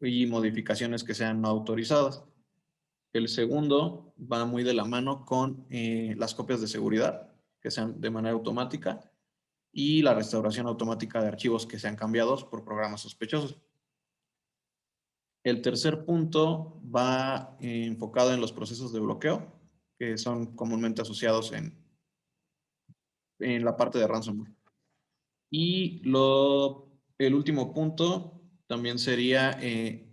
y modificaciones que sean no autorizadas. El segundo va muy de la mano con las copias de seguridad, que sean de manera automática, y la restauración automática de archivos que sean cambiados por programas sospechosos. El tercer punto va enfocado en los procesos de bloqueo, que son comúnmente asociados en la parte de ransomware. Y el último punto también sería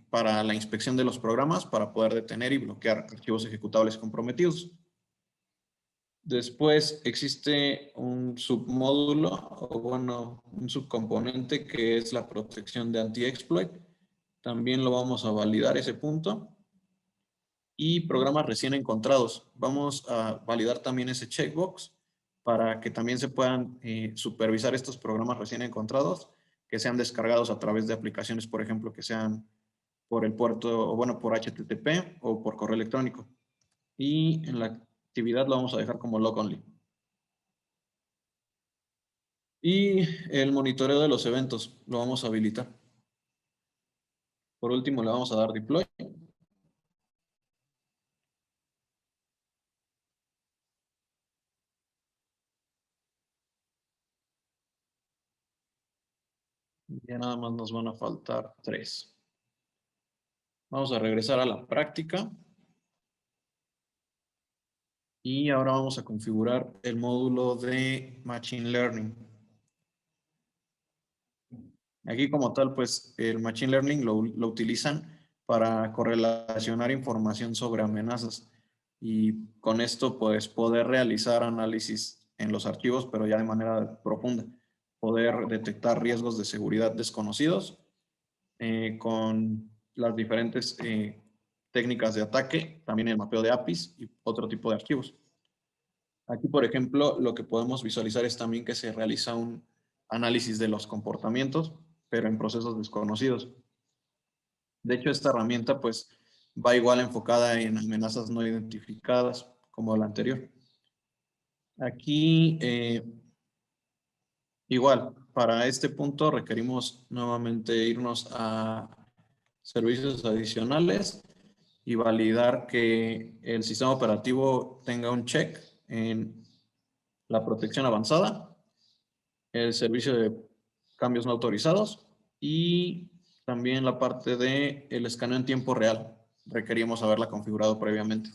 para la inspección de los programas para poder detener y bloquear archivos ejecutables comprometidos. Después existe un submódulo, o bueno, un subcomponente que es la protección de anti-exploit. También lo vamos a validar ese punto. Y programas recién encontrados. Vamos a validar también ese checkbox para que también se puedan supervisar estos programas recién encontrados, que sean descargados a través de aplicaciones, por ejemplo, que sean por el puerto, o bueno, por HTTP o por correo electrónico. Y en la actividad lo vamos a dejar como log only. Y el monitoreo de los eventos lo vamos a habilitar. Por último, le vamos a dar deploy. Ya nada más nos van a faltar 3. Vamos a regresar a la práctica. Y ahora vamos a configurar el módulo de Machine Learning. Aquí como tal, pues el Machine Learning lo utilizan para correlacionar información sobre amenazas. Y con esto, pues poder realizar análisis en los archivos, pero ya de manera profunda. Poder detectar riesgos de seguridad desconocidos con las diferentes técnicas de ataque, también el mapeo de APIs y otro tipo de archivos. Aquí, por ejemplo, lo que podemos visualizar es también que se realiza un análisis de los comportamientos, pero en procesos desconocidos. De hecho, esta herramienta pues va igual enfocada en amenazas no identificadas como la anterior. Aquí, igual, para este punto requerimos nuevamente irnos a servicios adicionales y validar que el sistema operativo tenga un check en la protección avanzada, el servicio de cambios no autorizados y también la parte de el escaneo en tiempo real. Requeríamos haberla configurado previamente.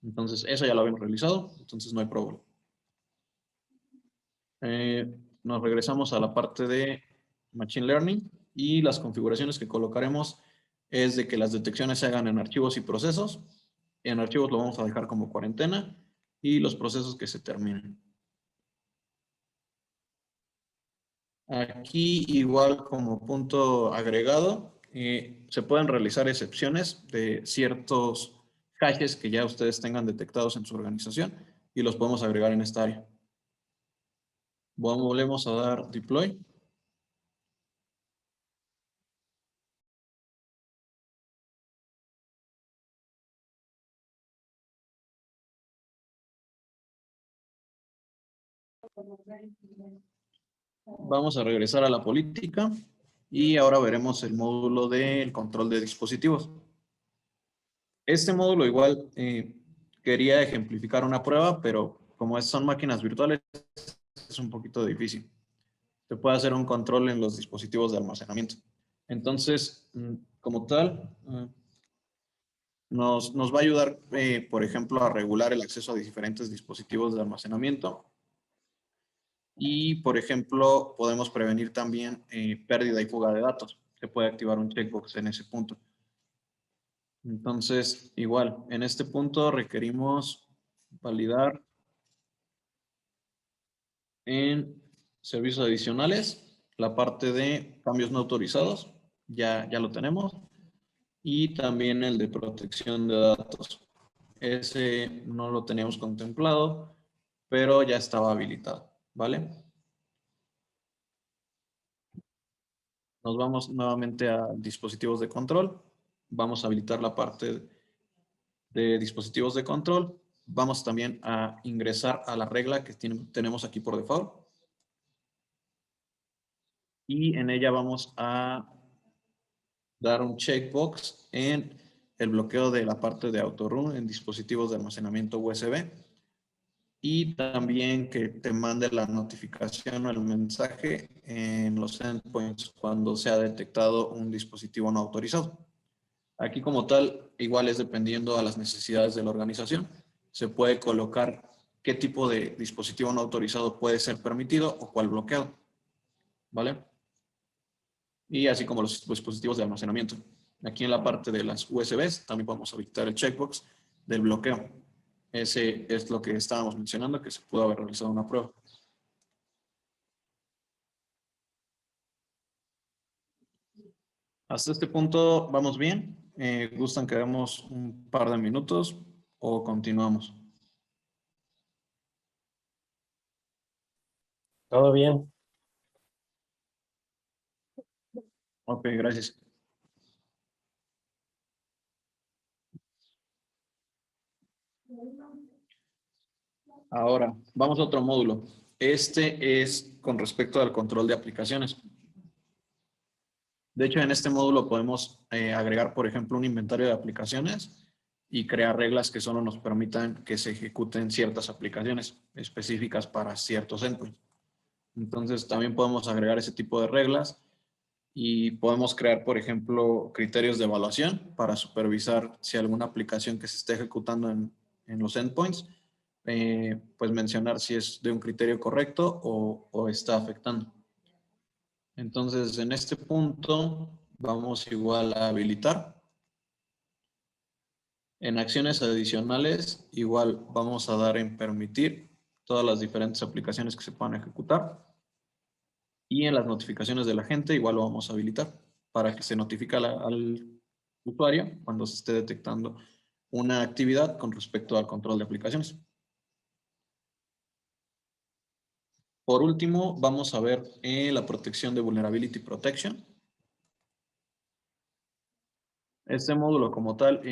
Entonces, eso ya lo habíamos realizado, entonces no hay problema. Nos regresamos a la parte de Machine Learning y las configuraciones que colocaremos es de que las detecciones se hagan en archivos y procesos, En archivos lo vamos a dejar como cuarentena y los procesos que se terminen. Aquí igual como punto agregado, se pueden realizar excepciones de ciertos hashes que ya ustedes tengan detectados en su organización y los podemos agregar en esta área. Volvemos a dar deploy. Vamos a regresar a la política y ahora veremos el módulo del control de dispositivos. Este módulo igual quería ejemplificar una prueba, pero como son máquinas virtuales, es un poquito difícil. Se puede hacer un control en los dispositivos de almacenamiento. Entonces, como tal, nos va a ayudar, por ejemplo, a regular el acceso a diferentes dispositivos de almacenamiento. Y, por ejemplo, podemos prevenir también pérdida y fuga de datos. Se puede activar un checkbox en ese punto. Entonces, igual, en este punto requerimos validar en servicios adicionales la parte de cambios no autorizados. Ya lo tenemos. Y también el de protección de datos. Ese no lo teníamos contemplado, pero ya estaba habilitado, ¿vale? Nos vamos nuevamente a dispositivos de control. Vamos a habilitar la parte de dispositivos de control. Vamos también a ingresar a la regla que tenemos aquí por default. Y en ella vamos a dar un checkbox en el bloqueo de la parte de autorun en dispositivos de almacenamiento USB. Y también que te mande la notificación o el mensaje en los endpoints cuando se ha detectado un dispositivo no autorizado. Aquí como tal, igual es dependiendo a las necesidades de la organización. Se puede colocar qué tipo de dispositivo no autorizado puede ser permitido o cuál bloqueado. ¿Vale? Y así como los dispositivos de almacenamiento. Aquí en la parte de las USBs también podemos habilitar el checkbox del bloqueo. Ese es lo que estábamos mencionando, que se pudo haber realizado una prueba. Hasta este punto vamos bien. ¿Gustan que demos un par de minutos o continuamos? Todo bien. Ok, gracias. Ahora, vamos a otro módulo. Este es con respecto al control de aplicaciones. De hecho, en este módulo podemos agregar, por ejemplo, un inventario de aplicaciones y crear reglas que solo nos permitan que se ejecuten ciertas aplicaciones específicas para ciertos endpoints. Entonces, también podemos agregar ese tipo de reglas y podemos crear, por ejemplo, criterios de evaluación para supervisar si alguna aplicación que se esté ejecutando en los endpoints, pues mencionar si es de un criterio correcto o está afectando. Entonces, en este punto, vamos igual a habilitar. En acciones adicionales, igual vamos a dar en permitir todas las diferentes aplicaciones que se puedan ejecutar. Y en las notificaciones de la gente, igual lo vamos a habilitar para que se notifique al usuario cuando se esté detectando una actividad con respecto al control de aplicaciones. Por último, vamos a ver la protección de Vulnerability Protection. Este módulo como tal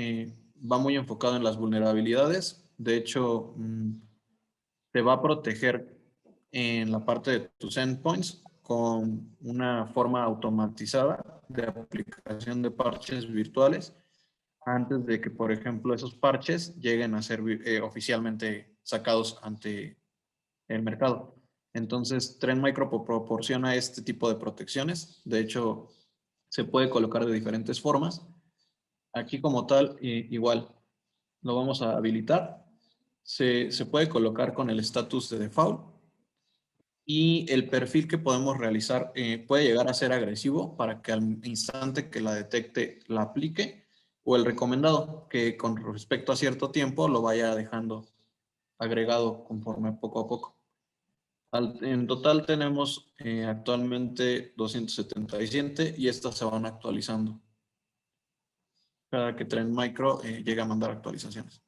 va muy enfocado en las vulnerabilidades. De hecho, te va a proteger en la parte de tus endpoints con una forma automatizada de aplicación de parches virtuales antes de que, por ejemplo, esos parches lleguen a ser oficialmente sacados ante el mercado. Entonces, Trend Micro proporciona este tipo de protecciones. De hecho, se puede colocar de diferentes formas. Aquí como tal, igual, lo vamos a habilitar. Se puede colocar con el estatus de default. Y el perfil que podemos realizar puede llegar a ser agresivo para que al instante que la detecte, la aplique o el recomendado, que con respecto a cierto tiempo lo vaya dejando agregado conforme poco a poco. En total tenemos actualmente 277 y estas se van actualizando. Cada que Trend Micro llega a mandar actualizaciones.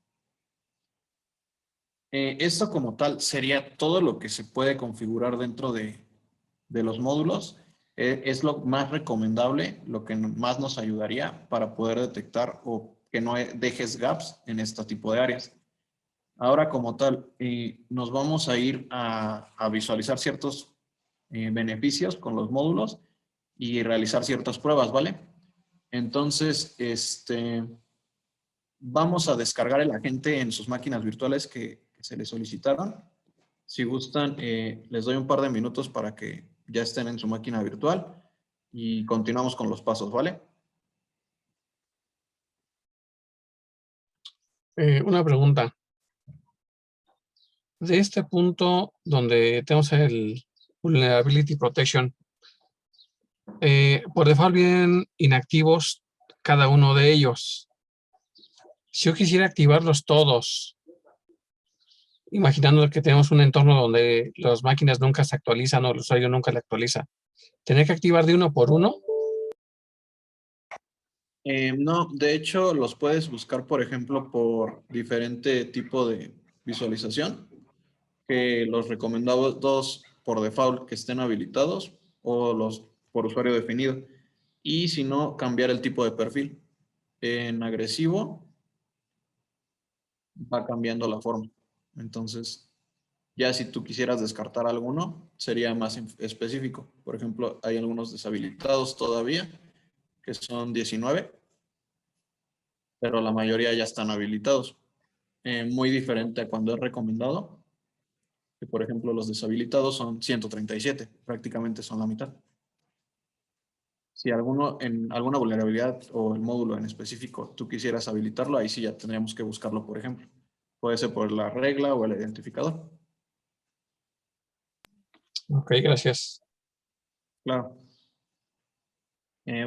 Esto como tal sería todo lo que se puede configurar dentro de los módulos. Es lo más recomendable, lo que más nos ayudaría para poder detectar o que no dejes gaps en este tipo de áreas. Ahora como tal, nos vamos a ir a visualizar ciertos beneficios con los módulos y realizar ciertas pruebas, ¿vale? Entonces, vamos a descargar el agente en sus máquinas virtuales que se les solicitaron. Si gustan, les doy un par de minutos para que ya estén en su máquina virtual y continuamos con los pasos, ¿vale? Una pregunta. De este punto donde tenemos el Vulnerability Protection, por default vienen inactivos cada uno de ellos. Si yo quisiera activarlos todos, imaginando que tenemos un entorno donde las máquinas nunca se actualizan o el usuario nunca le actualiza, ¿tener que activar de uno por uno? No, de hecho, los puedes buscar, por ejemplo, por diferente tipo de visualización, que los recomendados por default que estén habilitados o los por usuario definido. Y si no, cambiar el tipo de perfil. En agresivo va cambiando la forma. Entonces, ya si tú quisieras descartar alguno, sería más específico. Por ejemplo, hay algunos deshabilitados todavía, que son 19, pero la mayoría ya están habilitados. Muy diferente a cuando es recomendado, que por ejemplo los deshabilitados son 137, prácticamente son la mitad. Si alguno en alguna vulnerabilidad o el módulo en específico tú quisieras habilitarlo, ahí sí ya tendríamos que buscarlo, por ejemplo. Puede ser por la regla o el identificador. Ok, gracias. Claro.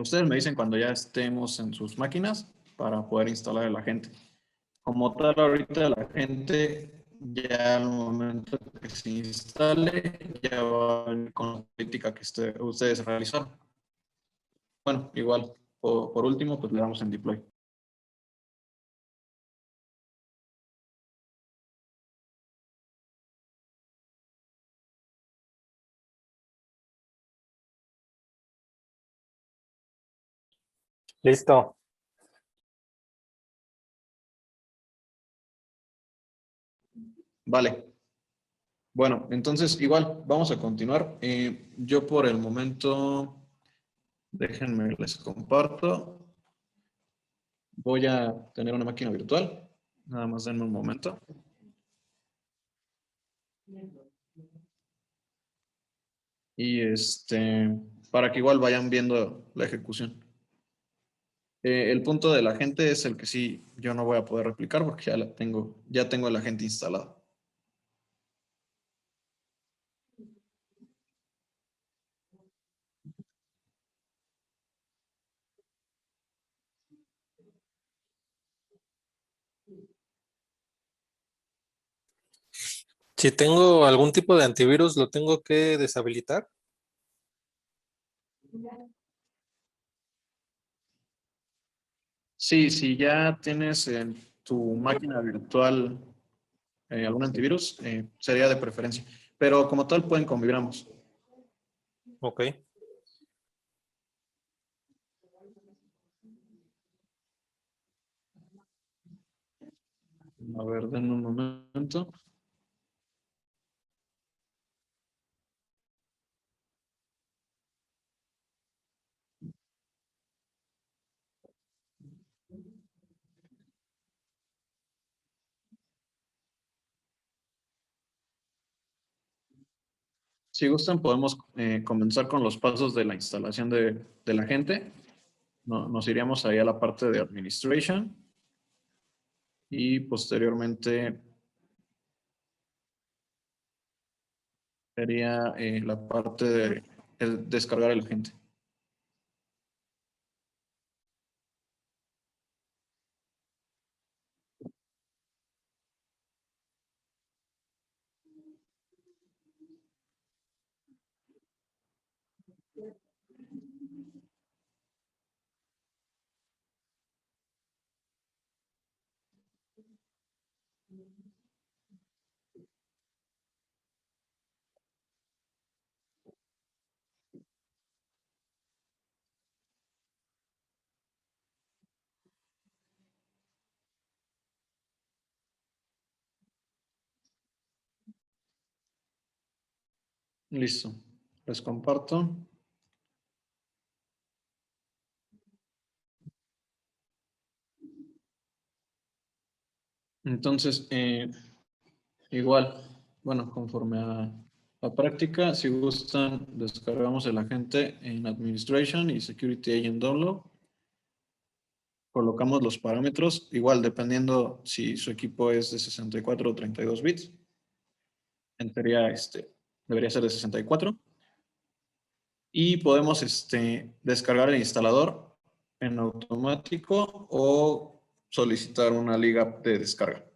Ustedes me dicen cuando ya estemos en sus máquinas para poder instalar el agente. Como tal, ahorita la gente ya al momento que se instale, ya va a venir con la política que ustedes realizaron. Bueno, igual, por último, pues le damos en deploy. Listo. Vale. Bueno, entonces igual, vamos a continuar. Yo por el momento, déjenme les comparto. Voy a tener una máquina virtual. Nada más denme un momento. Y para que igual vayan viendo la ejecución. El punto de la gente es el que sí yo no voy a poder replicar porque ya tengo el agente instalado. Si tengo algún tipo de antivirus, ¿lo tengo que deshabilitar? Sí, si ya tienes en tu máquina virtual algún antivirus, sería de preferencia. Pero como tal pueden convivir ambos. Ok. A ver, denme un momento. Si gustan, podemos comenzar con los pasos de la instalación de la agente. Nos iríamos ahí a la parte de Administration y posteriormente sería la parte de descargar el agente. Listo. Les comparto. Entonces, igual, bueno, conforme a la práctica, si gustan, descargamos el agente en Administration y Security Agent Download. Colocamos los parámetros, igual dependiendo si su equipo es de 64 o 32 bits. En teoría, debería ser de 64. Y podemos descargar el instalador en automático o solicitar una liga de descarga.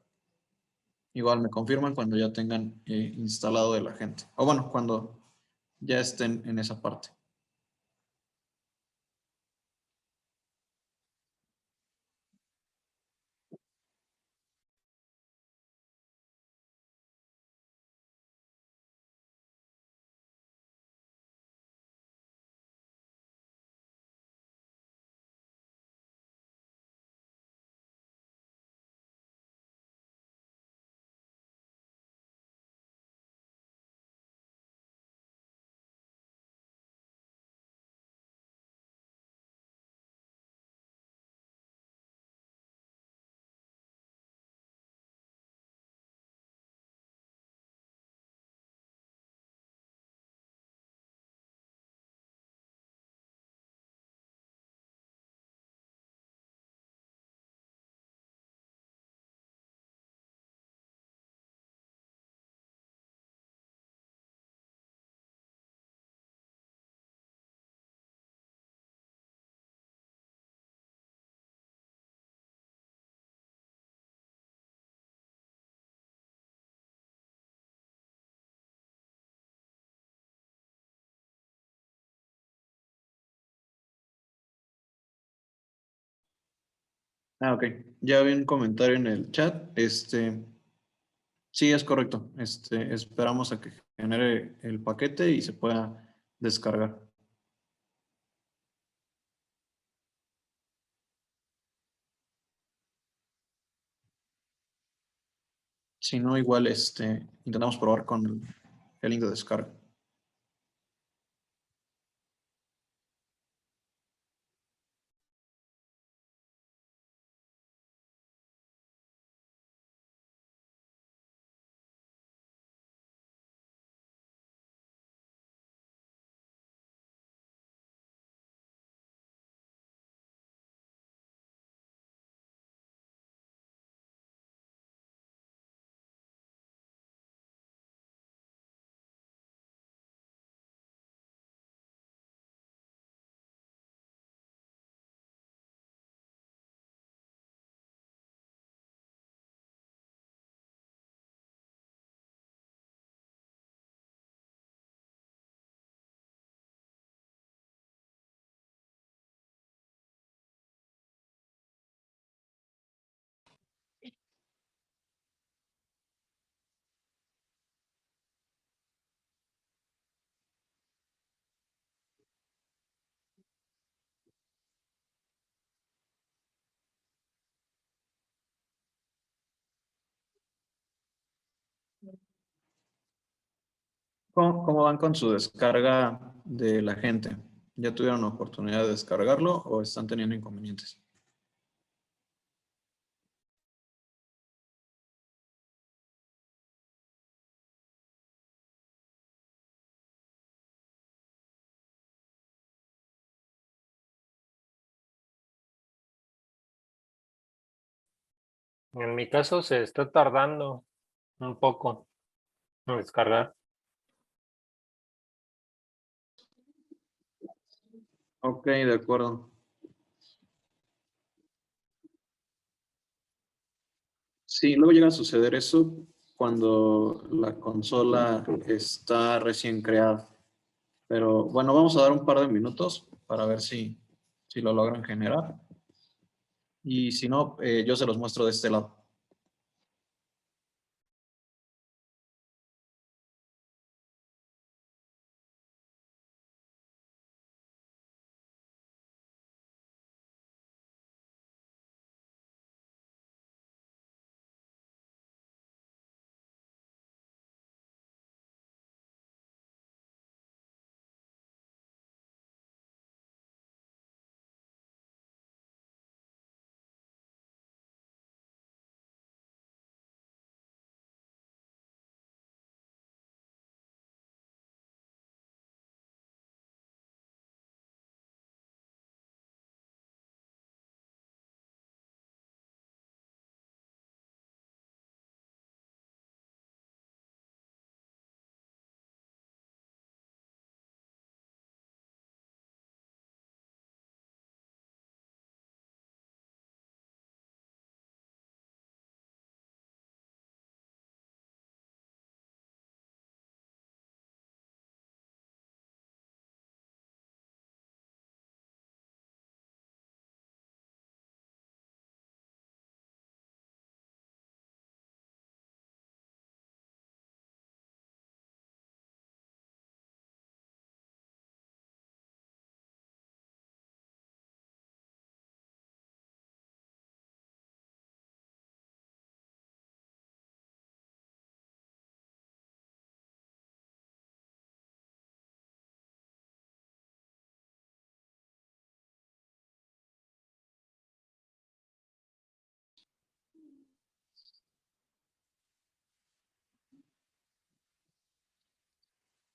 Igual me confirman cuando ya tengan instalado el agente. O bueno, cuando ya estén en esa parte. Ah, ok. Ya vi un comentario en el chat. Sí, es correcto. Esperamos a que genere el paquete y se pueda descargar. Si no, igual intentamos probar con el link de descarga. ¿Cómo van con su descarga de la gente? ¿Ya tuvieron oportunidad de descargarlo o están teniendo inconvenientes? En mi caso se está tardando un poco en descargar. Ok, de acuerdo. Sí, luego llega a suceder eso cuando la consola está recién creada. Pero bueno, vamos a dar un par de minutos para ver si lo logran generar. Y si no, yo se los muestro de este lado.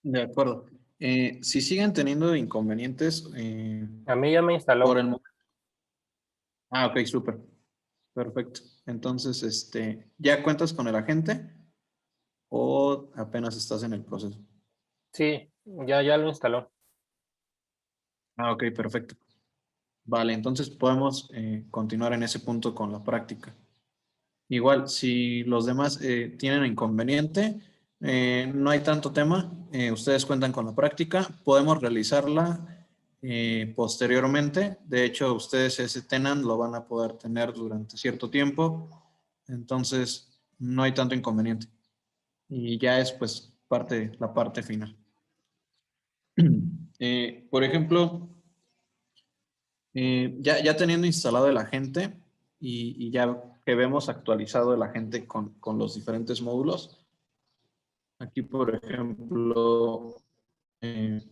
De acuerdo. Si siguen teniendo inconvenientes, A mí ya me instaló. por el momento. Ah, ok, súper. Perfecto. Entonces, ¿ya cuentas con el agente o apenas estás en el proceso? Sí, ya lo instaló. Ah, ok, perfecto. Vale, entonces podemos continuar en ese punto con la práctica. Igual, si los demás tienen inconveniente, no hay tanto tema. Ustedes cuentan con la práctica. Podemos realizarla posteriormente. De hecho, ustedes ese tenant lo van a poder tener durante cierto tiempo. Entonces, no hay tanto inconveniente. Y ya es pues la parte final. Por ejemplo, ya teniendo instalado el agente y ya que vemos actualizado el agente con los diferentes módulos, aquí por ejemplo, en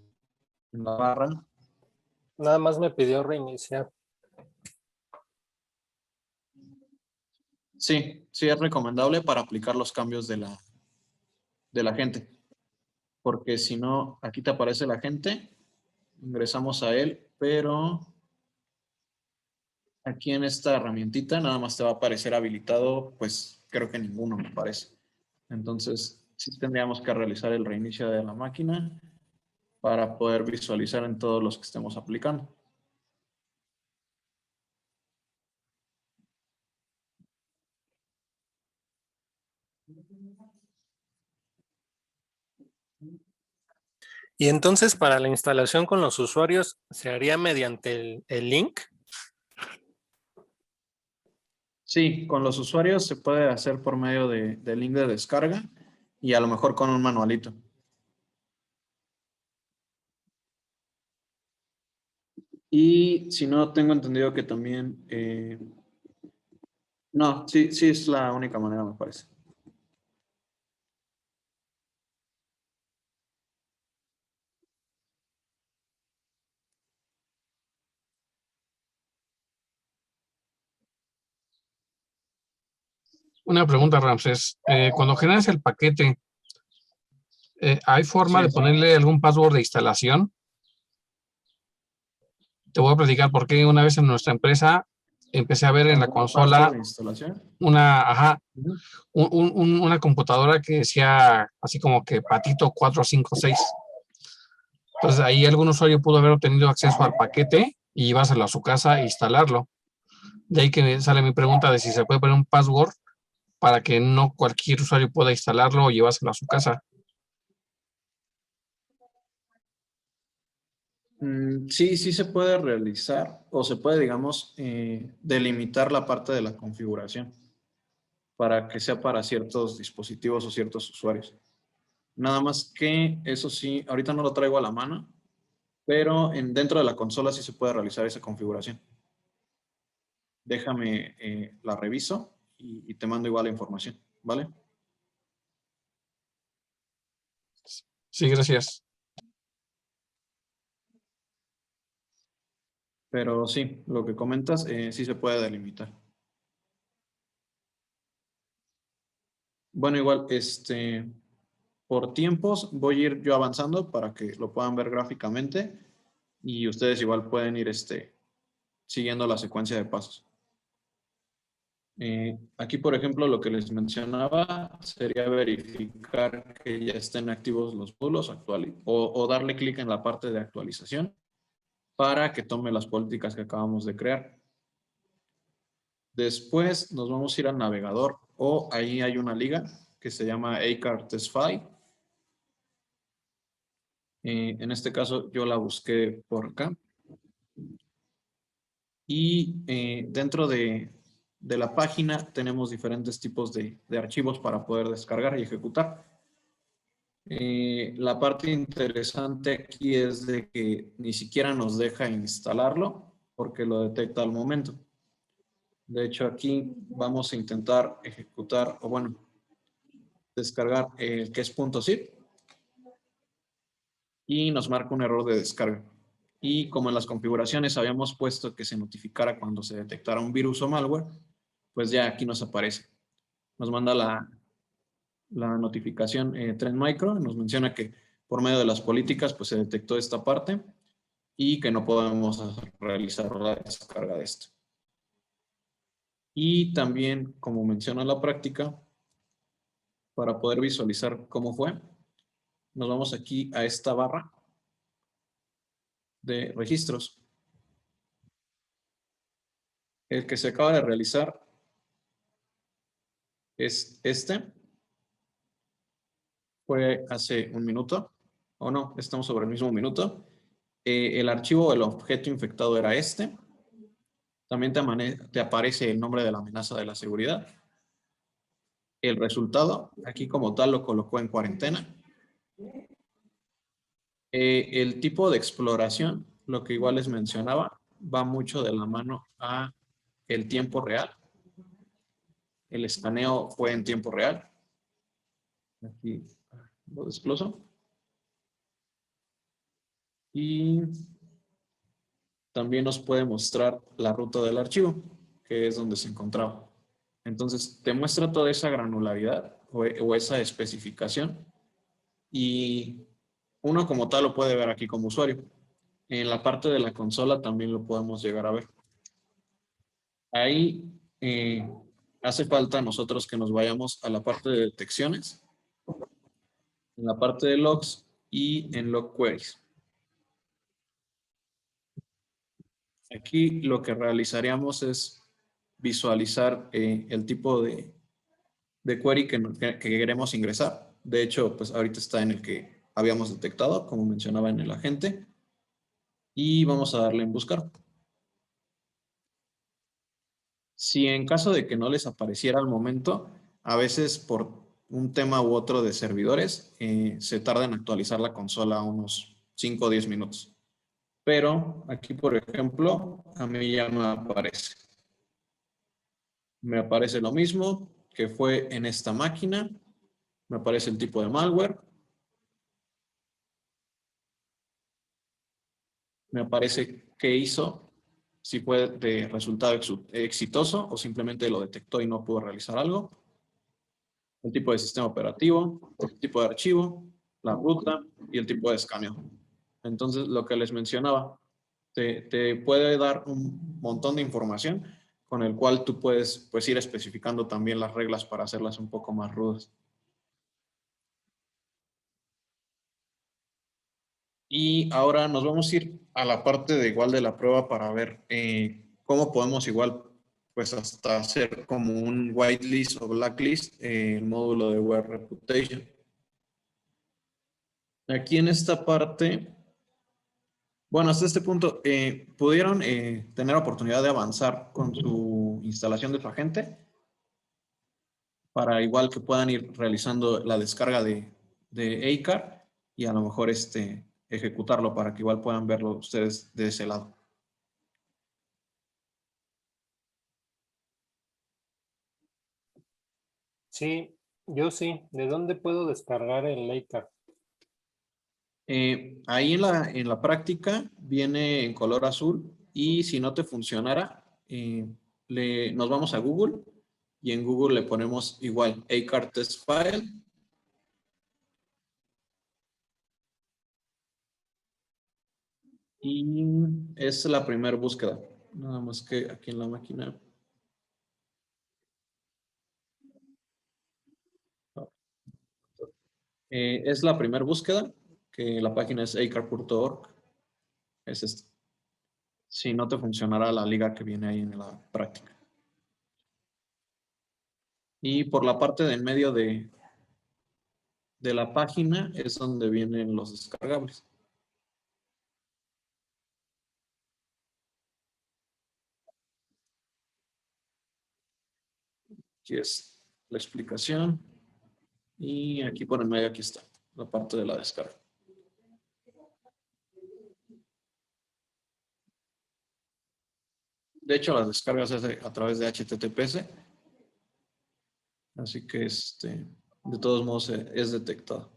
la barra, Nada más me pidió reiniciar. sí es recomendable para aplicar los cambios de la agente, porque si no, aquí te aparece el agente, ingresamos a él, pero aquí en esta herramientita nada más te va a aparecer habilitado, pues creo que ninguno me parece. Entonces, sí tendríamos que realizar el reinicio de la máquina para poder visualizar en todos los que estemos aplicando. Y entonces para la instalación con los usuarios, ¿se haría mediante el link? Sí, con los usuarios se puede hacer por medio del link de descarga y a lo mejor con un manualito. Y si no, tengo entendido que también... no, sí es la única manera, me parece. Una pregunta, Ramses. Cuando generas el paquete, ¿hay forma Sí. de ponerle algún password de instalación? Te voy a platicar por qué una vez en nuestra empresa empecé a ver en la ¿Algún consola password de instalación? una computadora que decía así como que Patito 456. Entonces ahí algún usuario pudo haber obtenido acceso al paquete y llevárselo a su casa e instalarlo. De ahí que sale mi pregunta de si se puede poner un password para que no cualquier usuario pueda instalarlo o llevárselo a su casa. Sí, sí se puede realizar o se puede, digamos, delimitar la parte de la configuración para que sea para ciertos dispositivos o ciertos usuarios. Nada más que eso sí, ahorita no lo traigo a la mano, pero dentro de la consola sí se puede realizar esa configuración. Déjame, la reviso y te mando igual la información, ¿vale? Sí, gracias. Pero sí, lo que comentas, sí se puede delimitar. Bueno, igual, por tiempos voy a ir yo avanzando para que lo puedan ver gráficamente y ustedes igual pueden ir, siguiendo la secuencia de pasos. Aquí, por ejemplo, lo que les mencionaba sería verificar que ya estén activos los módulos o darle clic en la parte de actualización para que tome las políticas que acabamos de crear. Después nos vamos a ir al navegador o ahí hay una liga que se llama Acar Testfile. En este caso yo la busqué por acá. Y dentro de la página tenemos diferentes tipos de archivos para poder descargar y ejecutar. La parte interesante aquí es de que ni siquiera nos deja instalarlo porque lo detecta al momento. De hecho, aquí vamos a intentar ejecutar, o bueno, descargar el que es .zip y nos marca un error de descarga. Y como en las configuraciones habíamos puesto que se notificara cuando se detectara un virus o malware, pues ya aquí nos aparece. Nos manda la notificación Trend Micro, nos menciona que por medio de las políticas pues se detectó esta parte y que no podemos realizar la descarga de esto. Y también, como menciona la práctica, para poder visualizar cómo fue, nos vamos aquí a esta barra de registros. El que se acaba de realizar es fue hace un minuto, o no, estamos sobre el mismo minuto. El archivo o el objeto infectado era este. También te aparece el nombre de la amenaza de la seguridad. El resultado, aquí como tal lo colocó en cuarentena. El tipo de exploración, lo que igual les mencionaba, va mucho de la mano a el tiempo real. El escaneo fue en tiempo real. Aquí lo desgloso. Y también nos puede mostrar la ruta del archivo, que es donde se encontraba. Entonces, te muestra toda esa granularidad o esa especificación y uno como tal lo puede ver aquí como usuario. En la parte de la consola también lo podemos llegar a ver. Ahí hace falta nosotros que nos vayamos a la parte de detecciones, en la parte de logs y en log queries. Aquí lo que realizaríamos es visualizar el tipo de query que queremos ingresar. De hecho, pues ahorita está en el que habíamos detectado, como mencionaba en el agente. Y vamos a darle en buscar. Si en caso de que no les apareciera al momento, a veces por un tema u otro de servidores, se tarda en actualizar la consola unos 5 o 10 minutos. Pero aquí, por ejemplo, a mí ya me aparece. Me aparece lo mismo que fue en esta máquina. Me aparece el tipo de malware. Me aparece qué hizo, si fue de resultado exitoso o simplemente lo detectó y no pudo realizar algo. El tipo de sistema operativo, el tipo de archivo, la ruta y el tipo de escaneo. Entonces, lo que les mencionaba, te puede dar un montón de información con el cual tú puedes pues, ir especificando también las reglas para hacerlas un poco más rudas. Y ahora nos vamos a ir a la parte de igual de la prueba para ver cómo podemos igual pues hasta hacer como un whitelist o blacklist el módulo de web reputation. Aquí en esta parte Bueno, hasta este punto, ¿pudieron tener oportunidad de avanzar con su instalación de su agente? Para igual que puedan ir realizando la descarga de ACAR y a lo mejor ejecutarlo para que igual puedan verlo ustedes de ese lado. Sí, yo sí. ¿De dónde puedo descargar el ACAR? Ahí en la práctica viene en color azul y si no te funcionara, nos vamos a Google y en Google le ponemos igual ACAR test file. Y es la primera búsqueda. Nada más que aquí en la máquina. Es la primera búsqueda, que la página es acar.org. Es esta. Si no te funcionará la liga que viene ahí en la práctica. Y por la parte de en medio de la página es donde vienen los descargables. Aquí es la explicación. Y aquí por en medio, aquí está la parte de la descarga. De hecho, las descargas es a través de HTTPS. Así que de todos modos es detectado.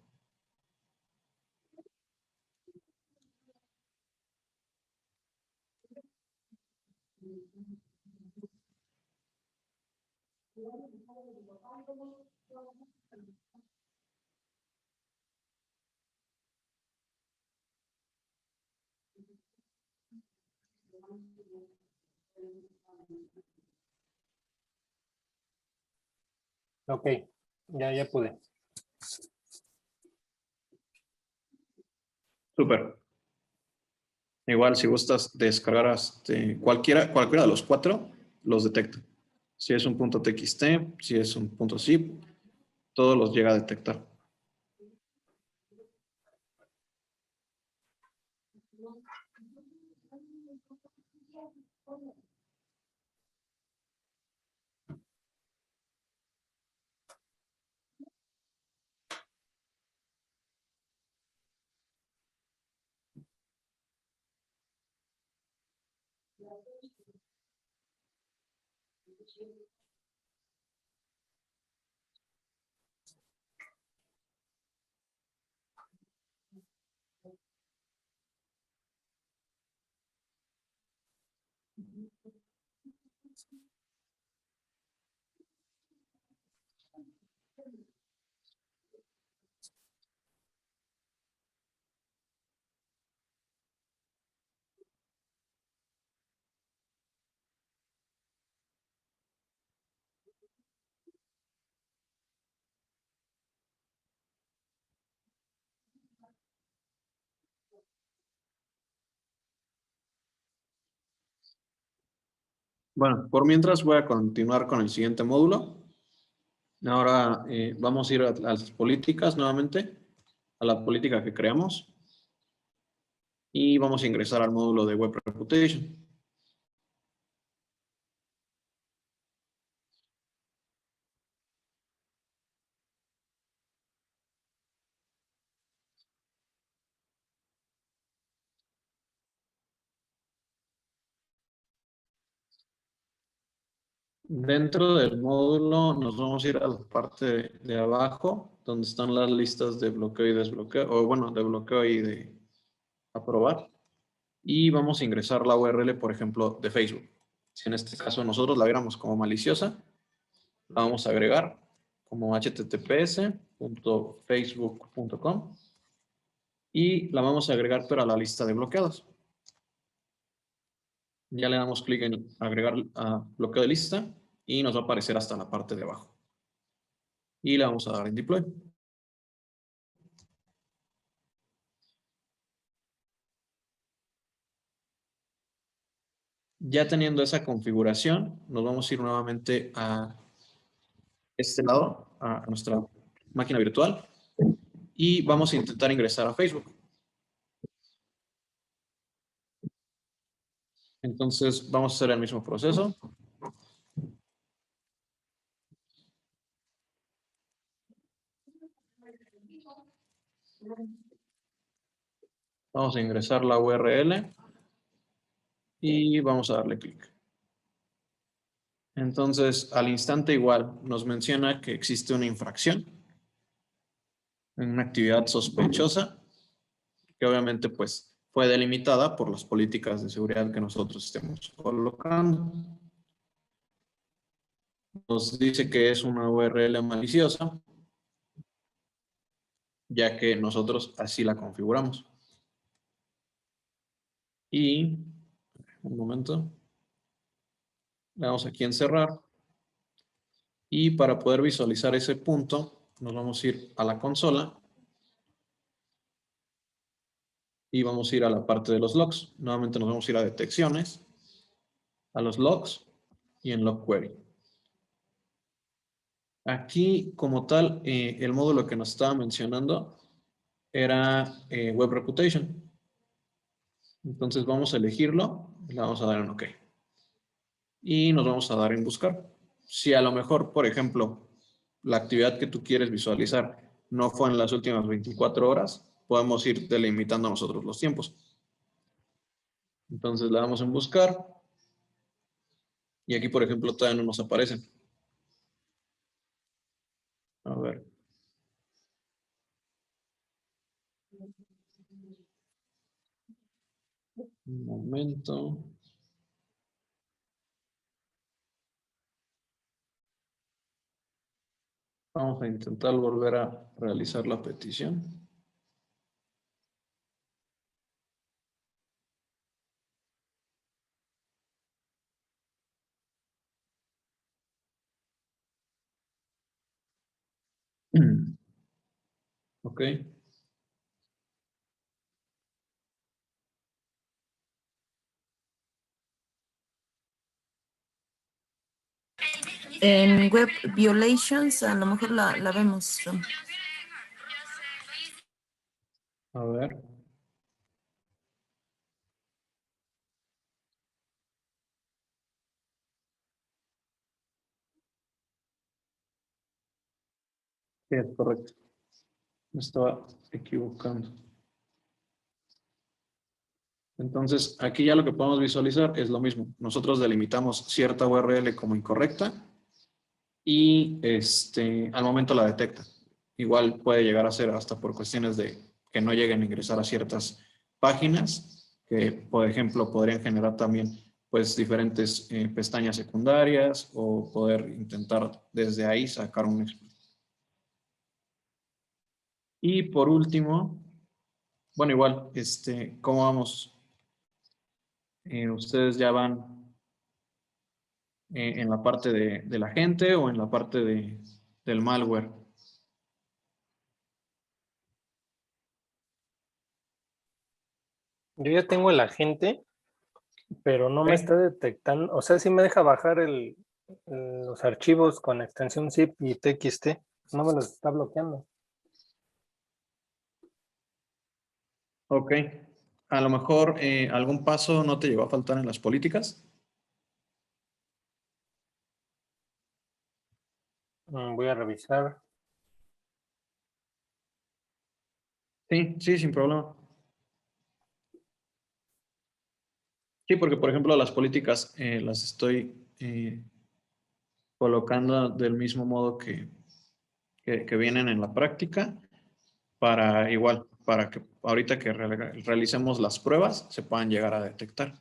Ok, ya pude. Súper. Igual si gustas descargar cualquiera de los 4, los detecta. Si es un .txt, si es un .zip, todos los llega a detectar. Bueno, por mientras voy a continuar con el siguiente módulo. Ahora vamos a ir a las políticas nuevamente, a la política que creamos. Y vamos a ingresar al módulo de Web Reputation. Dentro del módulo nos vamos a ir a la parte de abajo, donde están las listas de bloqueo y desbloqueo, o bueno, de bloqueo y de aprobar. Y vamos a ingresar la URL, por ejemplo, de Facebook. Si en este caso nosotros la viéramos como maliciosa, la vamos a agregar como https://facebook.com y la vamos a agregar pero a la lista de bloqueados. Ya le damos clic en agregar a bloqueo de lista y nos va a aparecer hasta la parte de abajo. Y le vamos a dar en deploy. Ya teniendo esa configuración, nos vamos a ir nuevamente a este lado, a nuestra máquina virtual, y vamos a intentar ingresar a Facebook. Entonces vamos a hacer el mismo proceso. Vamos a ingresar la URL y vamos a darle clic. Entonces, al instante igual nos menciona que existe una infracción, una actividad sospechosa, que obviamente pues fue delimitada por las políticas de seguridad que nosotros estemos colocando. Nos dice que es una URL maliciosa, ya que nosotros así la configuramos. Y, un momento, le damos aquí en cerrar. Y para poder visualizar ese punto, nos vamos a ir a la consola. Y vamos a ir a la parte de los logs. Nuevamente nos vamos a ir a detecciones, a los logs y en log query. Aquí, como tal, el módulo que nos estaba mencionando era Web Reputation. Entonces vamos a elegirlo y le vamos a dar en OK. Y nos vamos a dar en buscar. Si a lo mejor, por ejemplo, la actividad que tú quieres visualizar no fue en las últimas 24 horas, podemos ir delimitando nosotros los tiempos. Entonces le damos en buscar. Y aquí, por ejemplo, todavía no nos aparecen. A ver. Un momento. Vamos a intentar volver a realizar la petición. Ok. En Web Violations a lo mejor la vemos, Ram. A ver. Sí, es correcto. Me estaba equivocando. Entonces, aquí ya lo que podemos visualizar es lo mismo. Nosotros delimitamos cierta URL como incorrecta y al momento la detecta. Igual puede llegar a ser hasta por cuestiones de que no lleguen a ingresar a ciertas páginas que, por ejemplo, podrían generar también pues diferentes pestañas secundarias o poder intentar desde ahí sacar un exploit. Y por último, bueno, igual, ¿cómo vamos? ¿Ustedes ya van en la parte de la gente o en la parte del malware? Yo ya tengo el agente, pero no me Ok. está detectando. O sea, sí me deja bajar los archivos con extensión zip y txt. No me los está bloqueando. Ok. A lo mejor algún paso no te llegó a faltar en las políticas. Voy a revisar. Sí, sí, sin problema. Sí, porque por ejemplo las políticas las estoy colocando del mismo modo que vienen en la práctica para igual, para que ahorita que realicemos las pruebas se puedan llegar a detectar.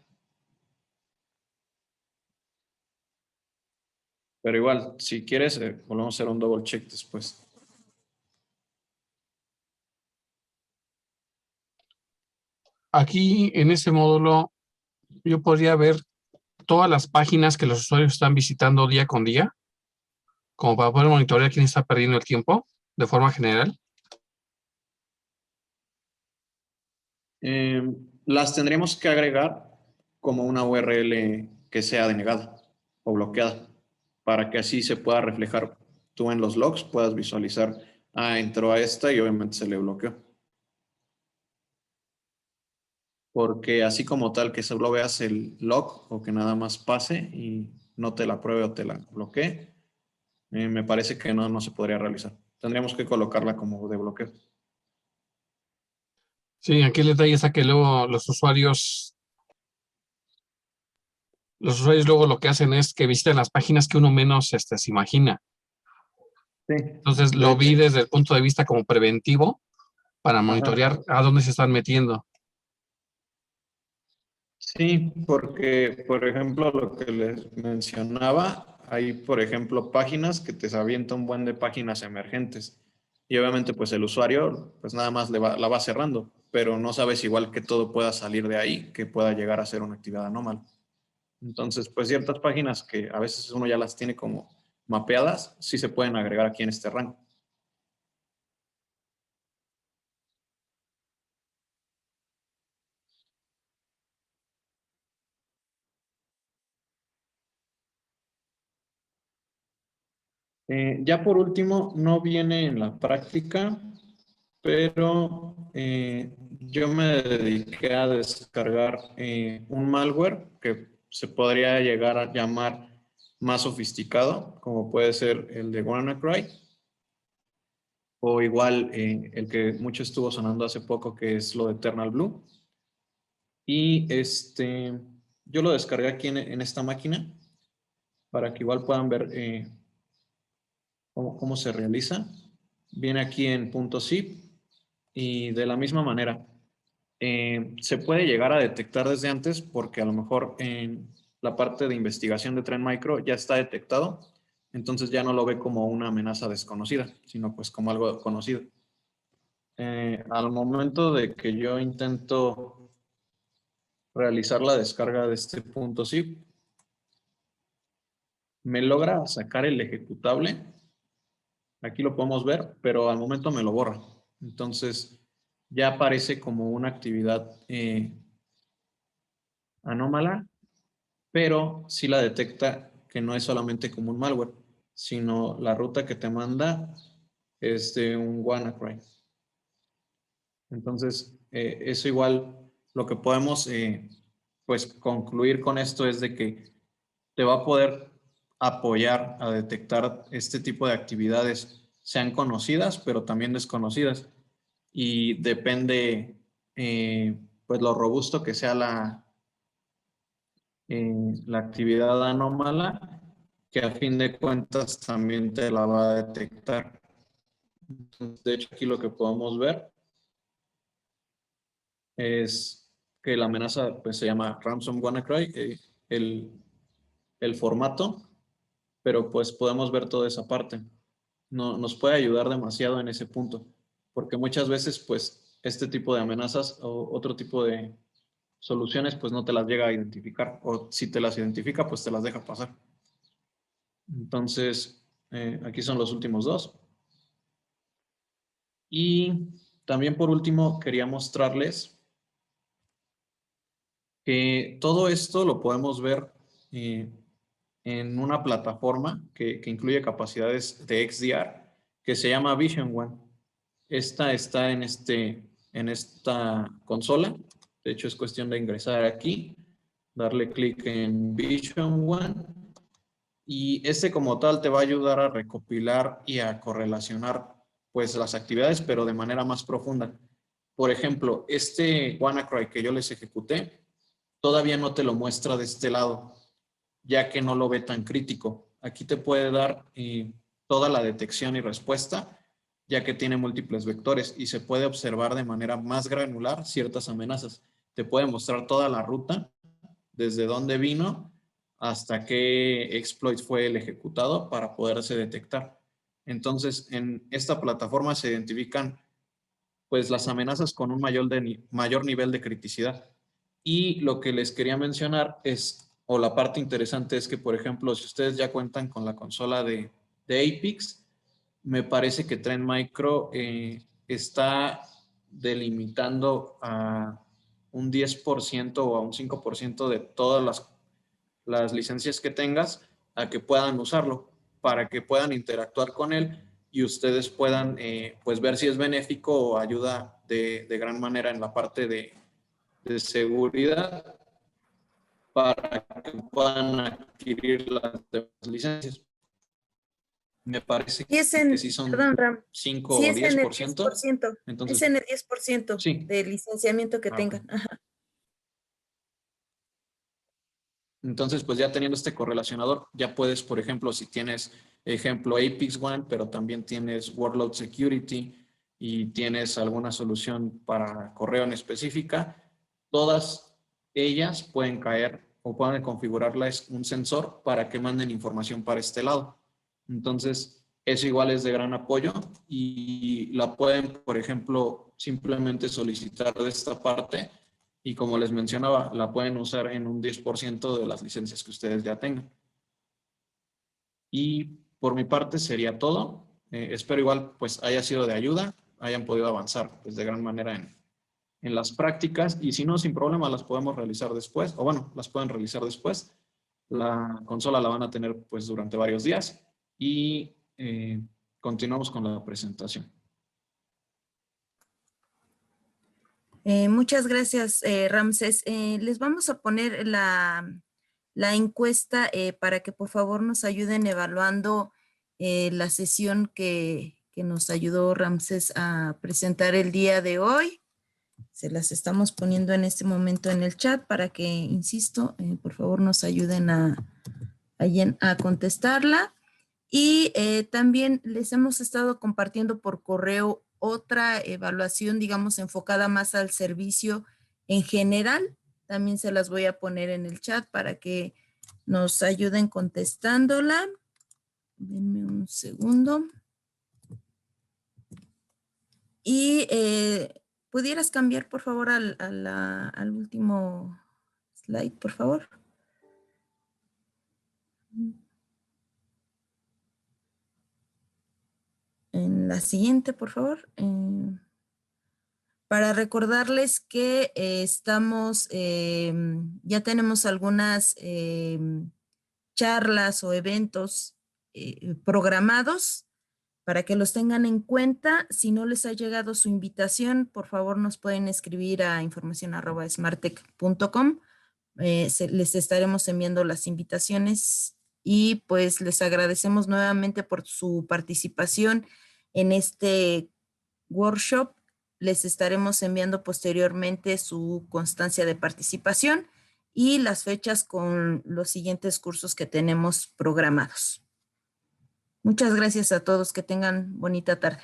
Pero igual, si quieres, volvemos a hacer un double check después. Aquí en este módulo yo podría ver todas las páginas que los usuarios están visitando día con día, como para poder monitorear quién está perdiendo el tiempo de forma general. Las tendríamos que agregar como una URL que sea denegada o bloqueada, para que así se pueda reflejar tú en los logs, puedas visualizar, entró a esta y obviamente se le bloqueó. porque así como tal que solo veas el log o que nada más pase y no te la pruebe o te la bloquee, me parece que no se podría realizar. Tendríamos que colocarla como de bloqueo. Sí, aquí el detalle está que luego los usuarios luego lo que hacen es que visitan las páginas que uno menos se imagina. Sí, Entonces de lo vi hecho. desde el punto de vista como preventivo para monitorear a dónde se están metiendo. Sí, porque, por ejemplo, lo que les mencionaba, hay, por ejemplo, páginas que te avienta un buen de páginas emergentes. Y obviamente, pues el usuario, pues nada más la va cerrando, pero no sabes igual que todo pueda salir de ahí, que pueda llegar a ser una actividad anómala. Entonces, pues ciertas páginas que a veces uno ya las tiene como mapeadas, sí se pueden agregar aquí en este rango. Ya por último, no viene en la práctica, pero yo me dediqué a descargar un malware que se podría llegar a llamar más sofisticado, como puede ser el de WannaCry, o igual el que mucho estuvo sonando hace poco, que es lo de Eternal Blue. Y yo lo descargué aquí en esta máquina para que igual puedan ver cómo se realiza. Viene aquí en .zip y de la misma manera se puede llegar a detectar desde antes porque a lo mejor en la parte de investigación de Trend Micro ya está detectado, entonces ya no lo ve como una amenaza desconocida, sino pues como algo conocido. Al momento de que yo intento realizar la descarga de este .zip, me logra sacar el ejecutable. Aquí lo podemos ver, pero al momento me lo borra. Entonces ya aparece como una actividad anómala, pero sí la detecta que no es solamente como un malware, sino la ruta que te manda es de un WannaCry. Entonces, eso igual, lo que podemos pues concluir con esto es de que te va a poder apoyar a detectar este tipo de actividades, sean conocidas, pero también desconocidas. Y depende, pues, lo robusto que sea la actividad anómala, que a fin de cuentas también te la va a detectar. Entonces, de hecho, aquí lo que podemos ver es que la amenaza pues, se llama Ransom WannaCry, el, el formato, pero pues podemos ver toda esa parte. No, nos puede ayudar demasiado en ese punto, porque muchas veces pues este tipo de amenazas o otro tipo de soluciones pues no te las llega a identificar, o si te las identifica pues te las deja pasar. Entonces, aquí son los últimos dos. Y también por último quería mostrarles que todo esto lo podemos ver en una plataforma que incluye capacidades de XDR que se llama Vision One. Esta está en esta consola. De hecho, es cuestión de ingresar aquí, darle clic en Vision One y este como tal te va a ayudar a recopilar y a correlacionar pues las actividades, pero de manera más profunda. Por ejemplo, este WannaCry que yo les ejecuté, todavía no te lo muestra de este lado, ya que no lo ve tan crítico. Aquí te puede dar toda la detección y respuesta, ya que tiene múltiples vectores y se puede observar de manera más granular ciertas amenazas. Te puede mostrar toda la ruta, desde dónde vino hasta qué exploit fue el ejecutado para poderse detectar. Entonces, en esta plataforma se identifican pues las amenazas con un mayor nivel de criticidad. Y lo que les quería mencionar es, o la parte interesante es que, por ejemplo, si ustedes ya cuentan con la consola de Apex, me parece que Trend Micro está delimitando a un 10% o a un 5% de todas las licencias que tengas a que puedan usarlo, para que puedan interactuar con él y ustedes puedan pues ver si es benéfico o ayuda de gran manera en la parte de de seguridad para que puedan adquirir las demás licencias. Me parece Y es que sí son perdón, Ram, 5 sí o es en el 10%. 10%, Entonces, es en el 10% sí. de licenciamiento que Ah, tengan. ok. Ajá. Entonces, pues ya teniendo este correlacionador, ya puedes, por ejemplo, si tienes ejemplo Apex One, pero también tienes Workload Security y tienes alguna solución para correo en específica, todas ellas pueden caer o pueden configurarles un sensor para que manden información para este lado. Entonces, eso igual es de gran apoyo y la pueden, por ejemplo, simplemente solicitar de esta parte. Y como les mencionaba, la pueden usar en un 10% de las licencias que ustedes ya tengan. Y por mi parte sería todo. Espero igual pues haya sido de ayuda, hayan podido avanzar pues, de gran manera en las prácticas. Y si no, sin problema, las podemos realizar después. O bueno, las pueden realizar después. La consola la van a tener pues durante varios días. Y continuamos con la presentación. Muchas gracias, Ramses. Les vamos a poner la encuesta para que por favor nos ayuden evaluando la sesión que nos ayudó Ramses a presentar el día de hoy. Se las estamos poniendo en este momento en el chat para que, insisto, por favor nos ayuden a contestarla. Y también les hemos estado compartiendo por correo otra evaluación, digamos, enfocada más al servicio en general. También se las voy a poner en el chat para que nos ayuden contestándola. Denme un segundo. Y ¿pudieras cambiar, por favor, al último slide, por favor? En la siguiente, por favor. Para recordarles que ya tenemos algunas charlas o eventos programados para que los tengan en cuenta. Si no les ha llegado su invitación, por favor nos pueden escribir a informacion@smarttech.com. Les estaremos enviando las invitaciones y pues les agradecemos nuevamente por su participación en este workshop. Les estaremos enviando posteriormente su constancia de participación y las fechas con los siguientes cursos que tenemos programados. Muchas gracias a todos. Que tengan bonita tarde.